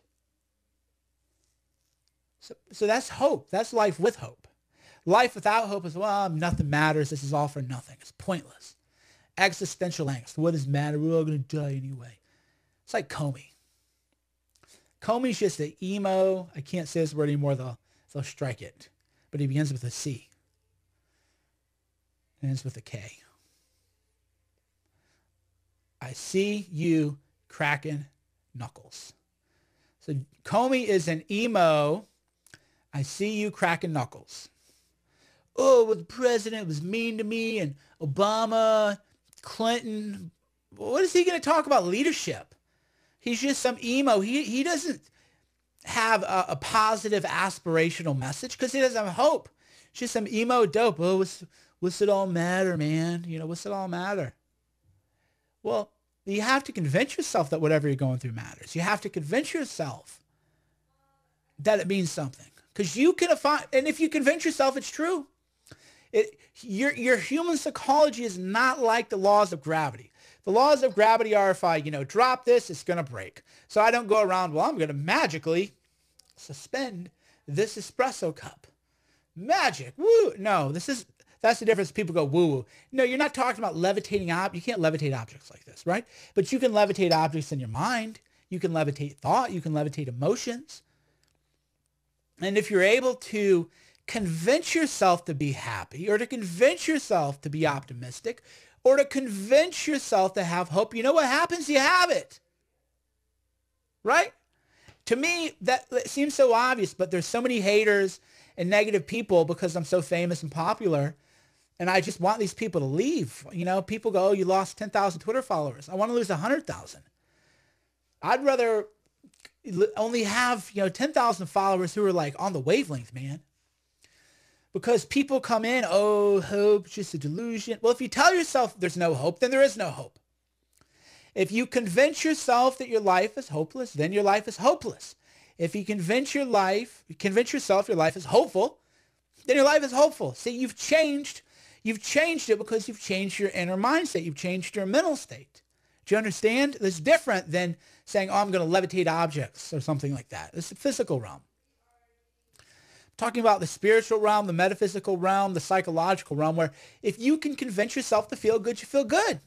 So that's hope. That's life with hope. Life without hope is, well, nothing matters. This is all for nothing. It's pointless. Existential angst. What does matter? We're all going to die anyway. It's like Comey. Comey's just an emo. I can't say this word anymore. They'll strike it. But he begins with a C. And ends with a K. I see you cracking knuckles. So Comey is an emo. I see you cracking knuckles. Oh, well, the president was mean to me, and Obama, Clinton. What is he going to talk about leadership? He's just some emo. He doesn't have a positive aspirational message because he doesn't have hope. It's just some emo dope. Oh, what's it all matter, man? You know, what's it all matter? Well, you have to convince yourself that whatever you're going through matters. You have to convince yourself that it means something. Because you can find, and if you convince yourself it's true, your human psychology is not like the laws of gravity. The laws of gravity are if I, drop this, it's going to break. So I don't go around, well, I'm going to magically suspend this espresso cup. Magic. Woo. No, that's the difference. People go woo-woo. No, you're not talking about levitating you can't levitate objects like this, right? But you can levitate objects in your mind. You can levitate thought. You can levitate emotions. And if you're able to convince yourself to be happy, or to convince yourself to be optimistic, or to convince yourself to have hope, you know what happens? You have it. Right? To me, that seems so obvious, but there's so many haters and negative people because I'm so famous and popular. And I just want these people to leave. People go, oh, you lost 10,000 Twitter followers. I want to lose 100,000. I'd rather only have, 10,000 followers who are like on the wavelength, man. Because people come in, oh, hope, just a delusion. Well, if you tell yourself there's no hope, then there is no hope. If you convince yourself that your life is hopeless, then your life is hopeless. If you convince yourself your life is hopeful, then your life is hopeful. See, you've changed it because you've changed your inner mindset. You've changed your mental state. Do you understand? It's different than saying, oh, I'm going to levitate objects or something like that. It's the physical realm. I'm talking about the spiritual realm, the metaphysical realm, the psychological realm, where if you can convince yourself to feel good, you feel good.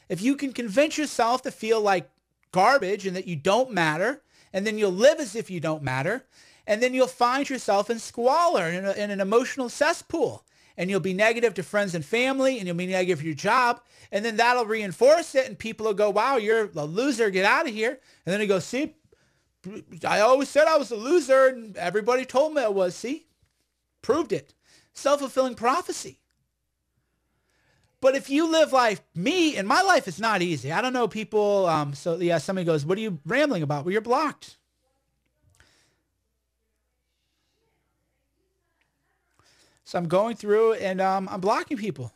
If you can convince yourself to feel like garbage and that you don't matter, and then you'll live as if you don't matter, and then you'll find yourself in squalor, in an emotional cesspool. And you'll be negative to friends and family, and you'll be negative to your job, and then that'll reinforce it, and people will go, wow, you're a loser, get out of here. And then you go, see, I always said I was a loser, and everybody told me I was, see? Proved it. Self-fulfilling prophecy. But if you live life, and my life is not easy. I don't know people, somebody goes, what are you rambling about? Well, you're blocked. So I'm going through and I'm blocking people.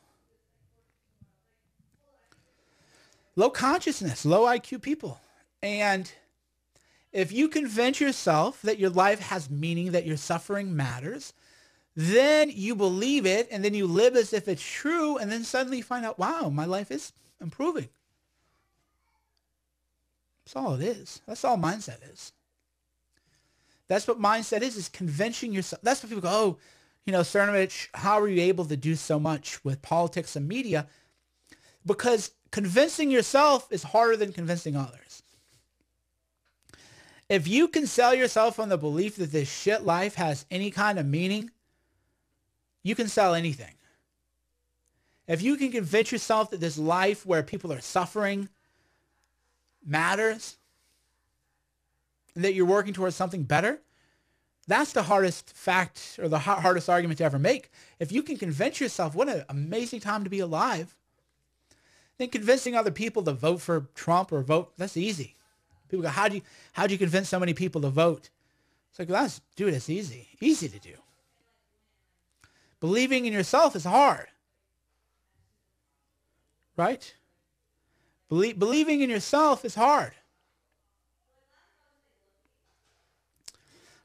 Low consciousness, low IQ people. And if you convince yourself that your life has meaning, that your suffering matters, then you believe it and then you live as if it's true, and then suddenly you find out, wow, my life is improving. That's all it is. That's all mindset is. That's what mindset is convincing yourself. That's what people go, oh, Cernovich, how are you able to do so much with politics and media? Because convincing yourself is harder than convincing others. If you can sell yourself on the belief that this shit life has any kind of meaning, you can sell anything. If you can convince yourself that this life where people are suffering matters, and that you're working towards something better, that's the hardest fact or the hardest argument to ever make. If you can convince yourself, what an amazing time to be alive, then convincing other people to vote for Trump or that's easy. People go, how'd you convince so many people to vote? It's like, it's easy. Easy to do. Believing in yourself is hard. Right? Believing in yourself is hard.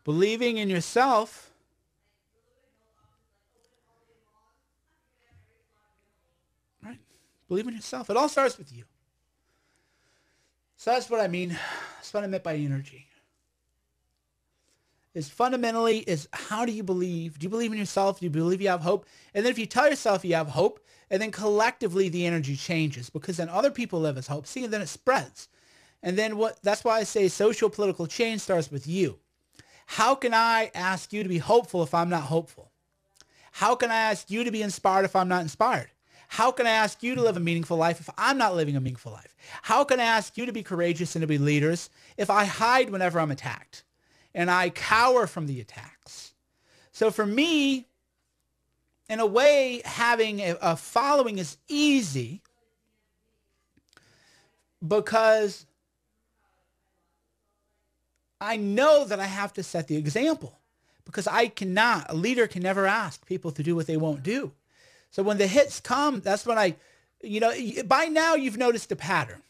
Believing in yourself Believe in yourself. It all starts with you. So that's what I mean. That's what I meant by energy. Is fundamentally is how do you believe? Do you believe in yourself? Do you believe you have hope? And then if you tell yourself you have hope, and then collectively the energy changes because then other people live as hope. See, and then it spreads. And then that's why I say social political change starts with you. How can I ask you to be hopeful if I'm not hopeful? How can I ask you to be inspired if I'm not inspired? How can I ask you to live a meaningful life if I'm not living a meaningful life? How can I ask you to be courageous and to be leaders if I hide whenever I'm attacked and I cower from the attacks? So for me, in a way, having a following is easy because I know that I have to set the example because a leader can never ask people to do what they won't do. So when the hits come, that's when by now you've noticed a pattern.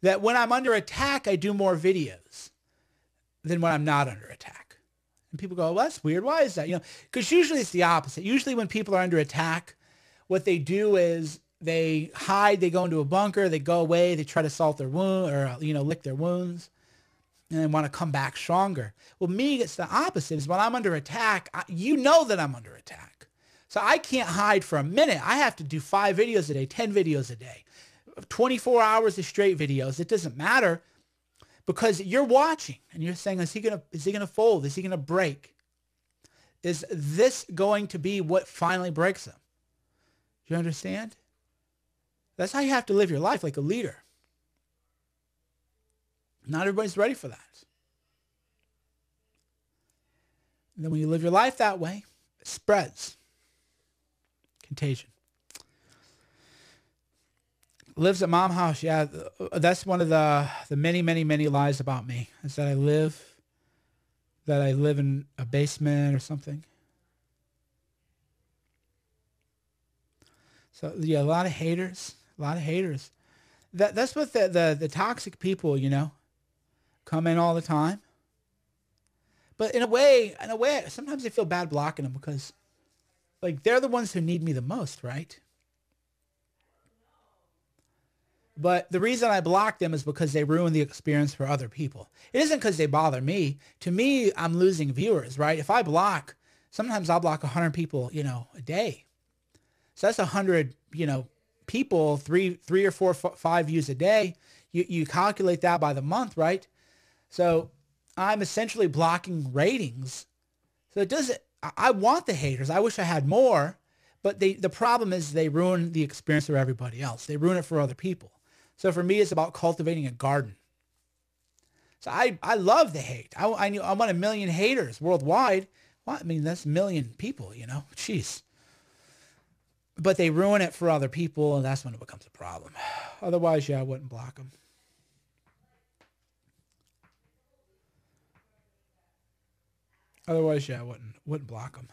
That when I'm under attack, I do more videos than when I'm not under attack. And people go, well, that's weird. Why is that? Because usually it's the opposite. Usually when people are under attack, what they do is they hide, they go into a bunker, they go away, they try to salt their wound or, lick their wounds and they want to come back stronger. Well, me, it's the opposite. Is when I'm under attack, you know that I'm under attack. So I can't hide for a minute. I have to do 5 videos a day, 10 videos a day, 24 hours of straight videos. It doesn't matter because you're watching and you're saying, is he gonna fold? Is he gonna break? Is this going to be what finally breaks him? Do you understand? That's how you have to live your life like a leader. Not everybody's ready for that. And then when you live your life that way, it spreads. Contagion. Lives at mom house. Yeah, that's one of the many, many, many lies about me is that I live in a basement or something. So yeah, a lot of haters. That's what the toxic people, come in all the time. But in a way, sometimes I feel bad blocking them because they're the ones who need me the most, right? But the reason I block them is because they ruin the experience for other people. It isn't because they bother me. To me, I'm losing viewers, right? If I block, sometimes I'll block 100 people, a day. So that's 100, people, three or four, 5 views a day. You calculate that by the month, right? So I'm essentially blocking ratings. So I want the haters. I wish I had more, but the problem is they ruin the experience for everybody else. They ruin it for other people. So for me, it's about cultivating a garden. So I love the hate. I want 1 million haters worldwide. Well, I mean, that's 1 million people, Jeez. But they ruin it for other people, and that's when it becomes a problem. Otherwise, I wouldn't block them. Otherwise, I wouldn't block them.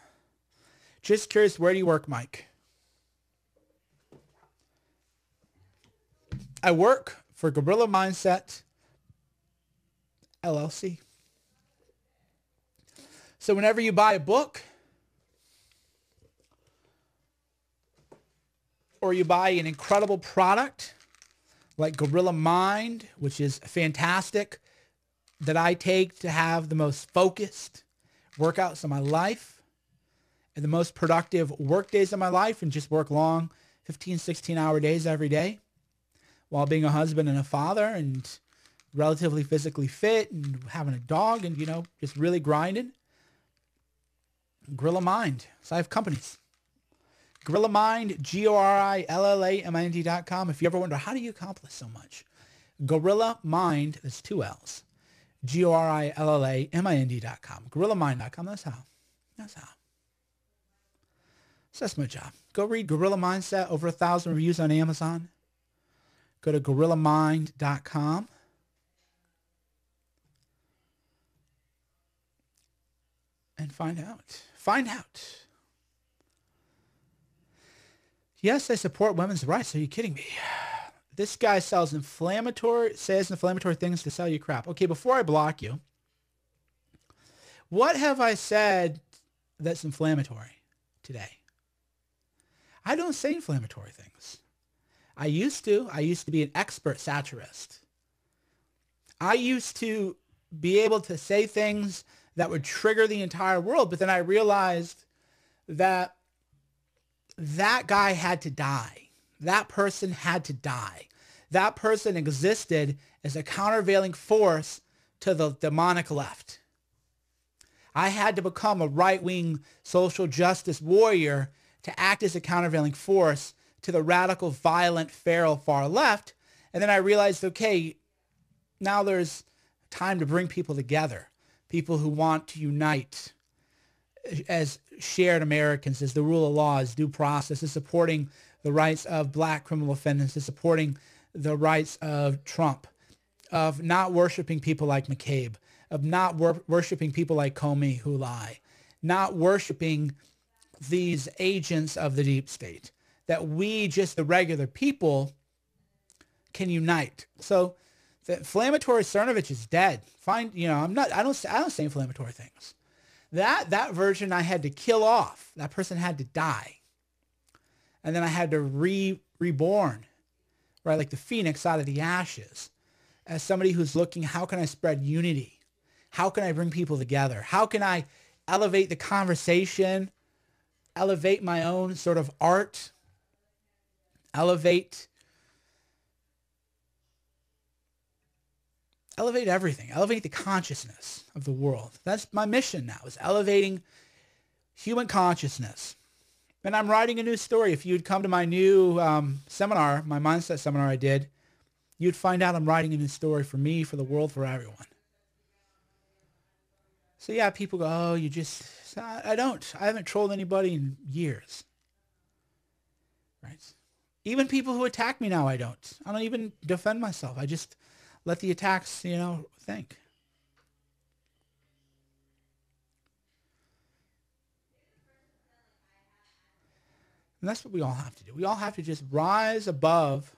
Just curious, where do you work, Mike? I work for Gorilla Mindset, LLC. So whenever you buy a book or you buy an incredible product like Gorilla Mind, which is fantastic, that I take to have the most focused workouts of my life and the most productive work days of my life and just work long 15, 16-hour days every day while being a husband and a father and relatively physically fit and having a dog and, just really grinding. Gorilla Mind. So I have companies. Gorilla Mind, GORILLAMIND.com. If you ever wonder, how do you accomplish so much? Gorilla Mind, that's 2 L's. GORILLAMIND.com. GorillaMind.com. That's how. So that's my job. Go read Gorilla Mindset. Over 1,000 reviews on Amazon. Go to GorillaMind.com. And find out. Yes, I support women's rights. Are you kidding me? This guy says inflammatory things to sell you crap. Okay, before I block you, what have I said that's inflammatory today? I don't say inflammatory things. I used to. I used to be an expert satirist. I used to be able to say things that would trigger the entire world, but then I realized that that guy had to die. That person had to die. That person existed as a countervailing force to the demonic left. I had to become a right-wing social justice warrior to act as a countervailing force to the radical, violent, feral far left. And then I realized, okay, now there's time to bring people together, people who want to unite as shared Americans, as the rule of law, as due process, as supporting the rights of black criminal offenders, as supporting the rights of Trump, of not worshiping people like McCabe, of not worshiping people like Comey who lie, not worshiping these agents of the deep state, that we, just the regular people, can unite. So the inflammatory Cernovich is dead. Fine, I don't say inflammatory things. That version I had to kill off. That person had to die. And then I had to reborn, right? Like the phoenix out of the ashes, as somebody who's looking, how can I spread unity? How can I bring people together? How can I elevate the conversation, elevate my own sort of art, elevate everything, elevate the consciousness of the world. That's my mission now, is elevating human consciousness. And I'm writing a new story. If you'd come to my new seminar, my mindset seminar I did, you'd find out I'm writing a new story for me, for the world, for everyone. So yeah, people go, oh, you just, I haven't trolled anybody in years. Right? Even people who attack me now, I don't even defend myself. I just let the attacks, think. And that's what we all have to do. We all have to just rise above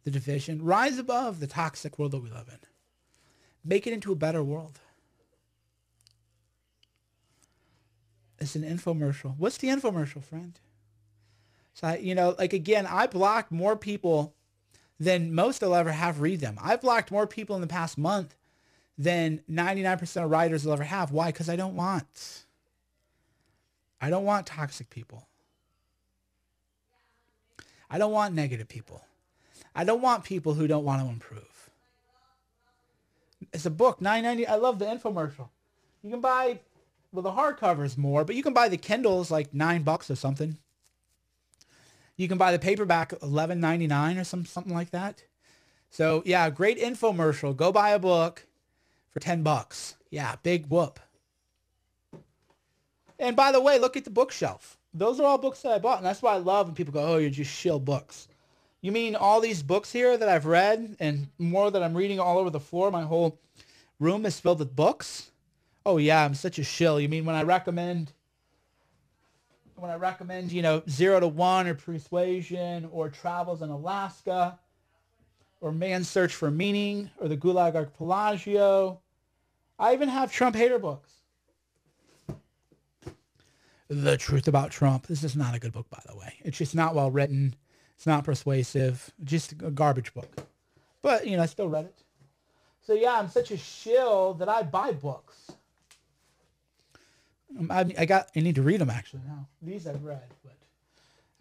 the division, rise above the toxic world that we live in. Make it into a better world. It's an infomercial. What's the infomercial, friend? So, again, I blocked more people than most will ever have read them. I've blocked more people in the past month than 99% of writers will ever have. Why? Because I don't want toxic people. I don't want negative people. I don't want people who don't want to improve. It's a book, $9.90. I love the infomercial. You can buy, well, the hardcover is more, but you can buy the Kindles like $9 or something. You can buy the paperback $11.99 or something like that. So yeah, great infomercial. Go buy a book for $10. Yeah, big whoop. And by the way, look at the bookshelf. Those are all books that I bought, and that's why I love when people go, oh, you're just shill books. You mean all these books here that I've read and more that I'm reading all over the floor? My whole room is filled with books? Oh yeah, I'm such a shill. You mean when I recommend 0 to 1 or Persuasion or Travels in Alaska or Man's Search for Meaning or The Gulag Archipelago. I even have Trump hater books. The Truth About Trump. This is not a good book, by the way. It's just not well written. It's not persuasive. Just a garbage book. But, I still read it. So yeah, I'm such a shill that I buy books. I need to read them actually now. These I've read, but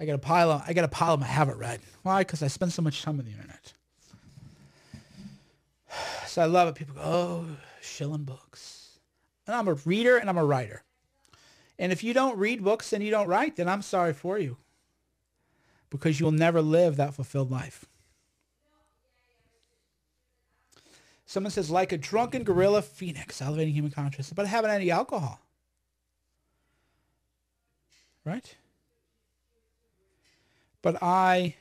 I got a pile of them I haven't read. Why? Because I spend so much time on the internet. So I love it. People go, oh, shilling books. And I'm a reader and I'm a writer. And if you don't read books and you don't write, then I'm sorry for you. Because you'll never live that fulfilled life. Someone says, like a drunken gorilla phoenix, elevating human consciousness, but I haven't had any alcohol. Right? But what I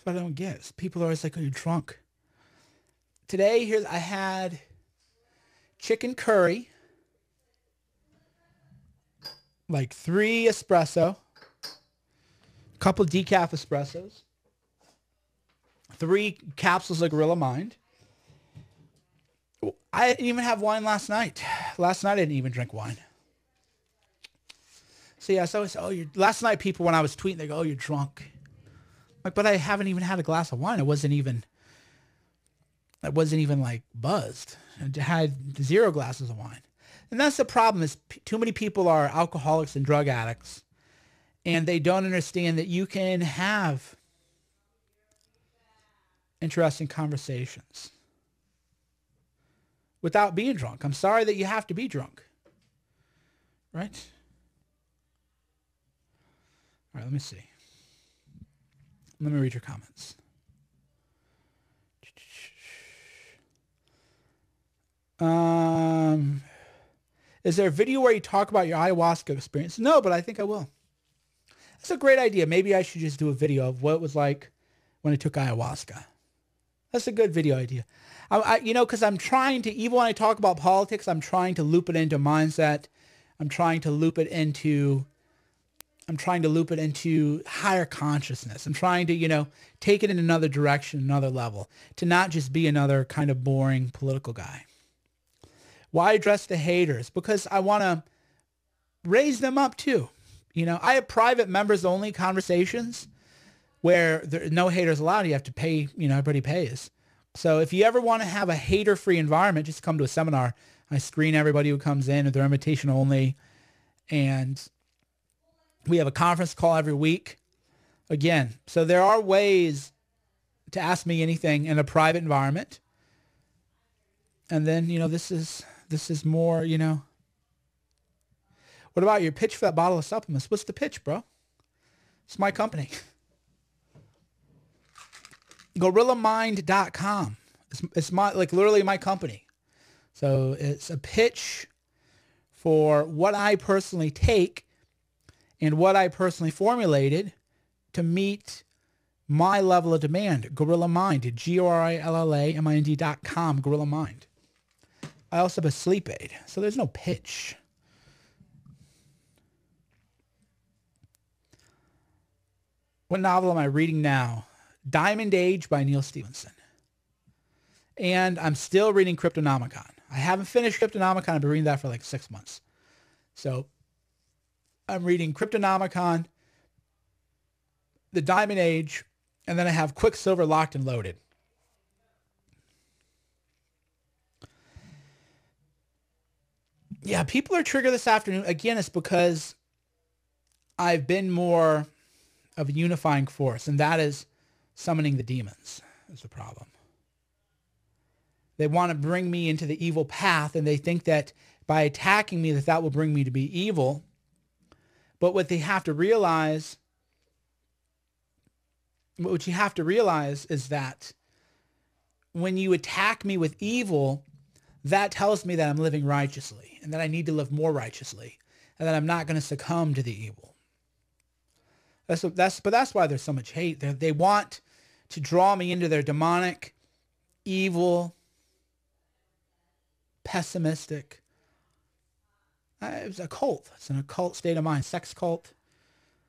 don't get. People are always like, oh, you're drunk. Today, I had chicken curry, like 3 espresso, a couple decaf espressos, 3 capsules of Gorilla Mind, I didn't even have wine last night. Last night I didn't even drink wine. So yeah, so last night people, when I was tweeting, they go, oh, you're drunk. Like, but I haven't even had a glass of wine. I wasn't even like buzzed. I had 0 glasses of wine. And that's the problem, is too many people are alcoholics and drug addicts, and they don't understand that you can have interesting conversations without being drunk. I'm sorry that you have to be drunk. Right? All right, let me see. Let me read your comments. Is there a video where you talk about your ayahuasca experience? No, but I think I will. That's a great idea. Maybe I should just do a video of what it was like when I took ayahuasca. That's a good video idea. Because I'm trying to, even when I talk about politics, I'm trying to loop it into mindset. I'm trying to loop it into higher consciousness. I'm trying to, take it in another direction, another level, to not just be another kind of boring political guy. Why address the haters? Because I want to raise them up too. I have private members only conversations where there are no haters allowed. You have to pay, everybody pays. So if you ever want to have a hater-free environment, just come to a seminar. I screen everybody who comes in, they're invitation only. And we have a conference call every week. Again, so there are ways to ask me anything in a private environment. And then, this is more, What about your pitch for that bottle of supplements? What's the pitch, bro? It's my company. GorillaMind.com. It's literally my company. So it's a pitch for what I personally take and what I personally formulated to meet my level of demand. Gorilla Mind, GorillaMind.com, Gorilla Mind. I also have a sleep aid, so there's no pitch. What novel am I reading now? Diamond Age by Neil Stephenson. And I'm still reading Cryptonomicon. I haven't finished Cryptonomicon. I've been reading that for like 6 months. So I'm reading Cryptonomicon, The Diamond Age, and then I have Quicksilver Locked and Loaded. Yeah, people are triggered this afternoon. Again, it's because I've been more of a unifying force, and that is summoning the demons is the problem. They want to bring me into the evil path, and they think that by attacking me that will bring me to be evil. But what you have to realize is that when you attack me with evil, that tells me that I'm living righteously and that I need to live more righteously and that I'm not going to succumb to the evil. That's why there's so much hate. They want to draw me into their demonic, evil, pessimistic. It's a cult. It's an occult state of mind. Sex cult.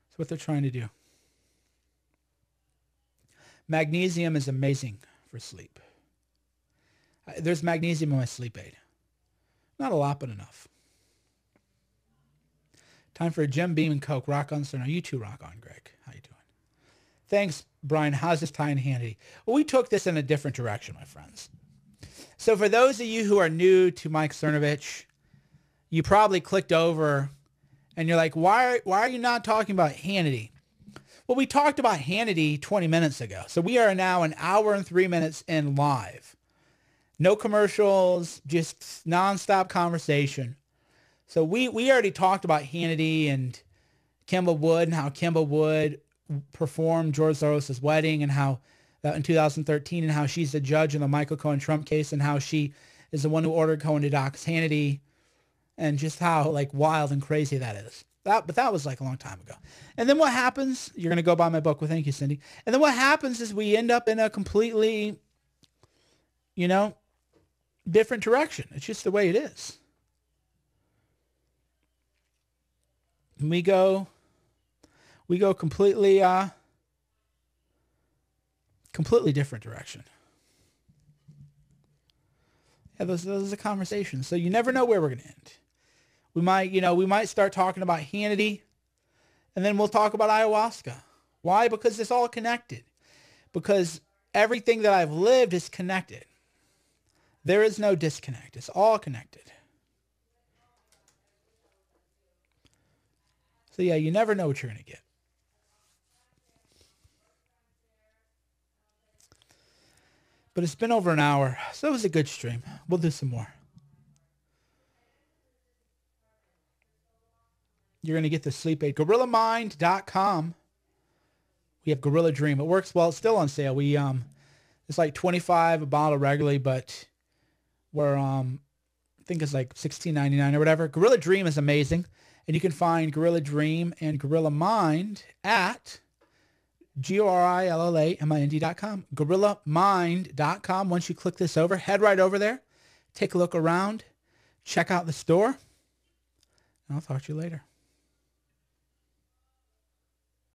That's what they're trying to do. Magnesium is amazing for sleep. There's magnesium in my sleep aid. Not a lot, but enough. Time for a Jim Beam and Coke. Rock on, sir. Now you too rock on, Greg. How you doing? Thanks, Brian. How's this tie in Hannity? Well, we took this in a different direction, my friends. So for those of you who are new to Mike Cernovich, you probably clicked over and you're like, why are you not talking about Hannity? Well, we talked about Hannity 20 minutes ago. So we are now an hour and 3 minutes in live. No commercials, just nonstop conversation. So we already talked about Hannity and Kimball Wood and how Kimball Wood performed George Soros' wedding and how in 2013 and how she's the judge in the Michael Cohen Trump case and how she is the one who ordered Cohen to dox Hannity and just how like wild and crazy that is. But that was like a long time ago. And then what happens, you're going to go buy my book. Well, thank you, Cindy. And then what happens is we end up in a completely, different direction. It's just the way it is. And we go completely different direction. Yeah, those are conversations. So you never know where we're going to end. We might start talking about Hannity, and then we'll talk about ayahuasca. Why? Because it's all connected. Because everything that I've lived is connected. There is no disconnect. It's all connected. So yeah, you never know what you're going to get. But it's been over an hour, so it was a good stream. We'll do some more. You're going to get the sleep aid. GorillaMind.com. We have Gorilla Dream. It works well. It's still on sale. It's like $25 a bottle regularly, but we're I think it's like $16.99 or whatever. Gorilla Dream is amazing, and you can find Gorilla Dream and Gorilla Mind at GorillaMind.com. GorillaMind.com. Once you click this over, head right over there, take a look around, check out the store, and I'll talk to you later.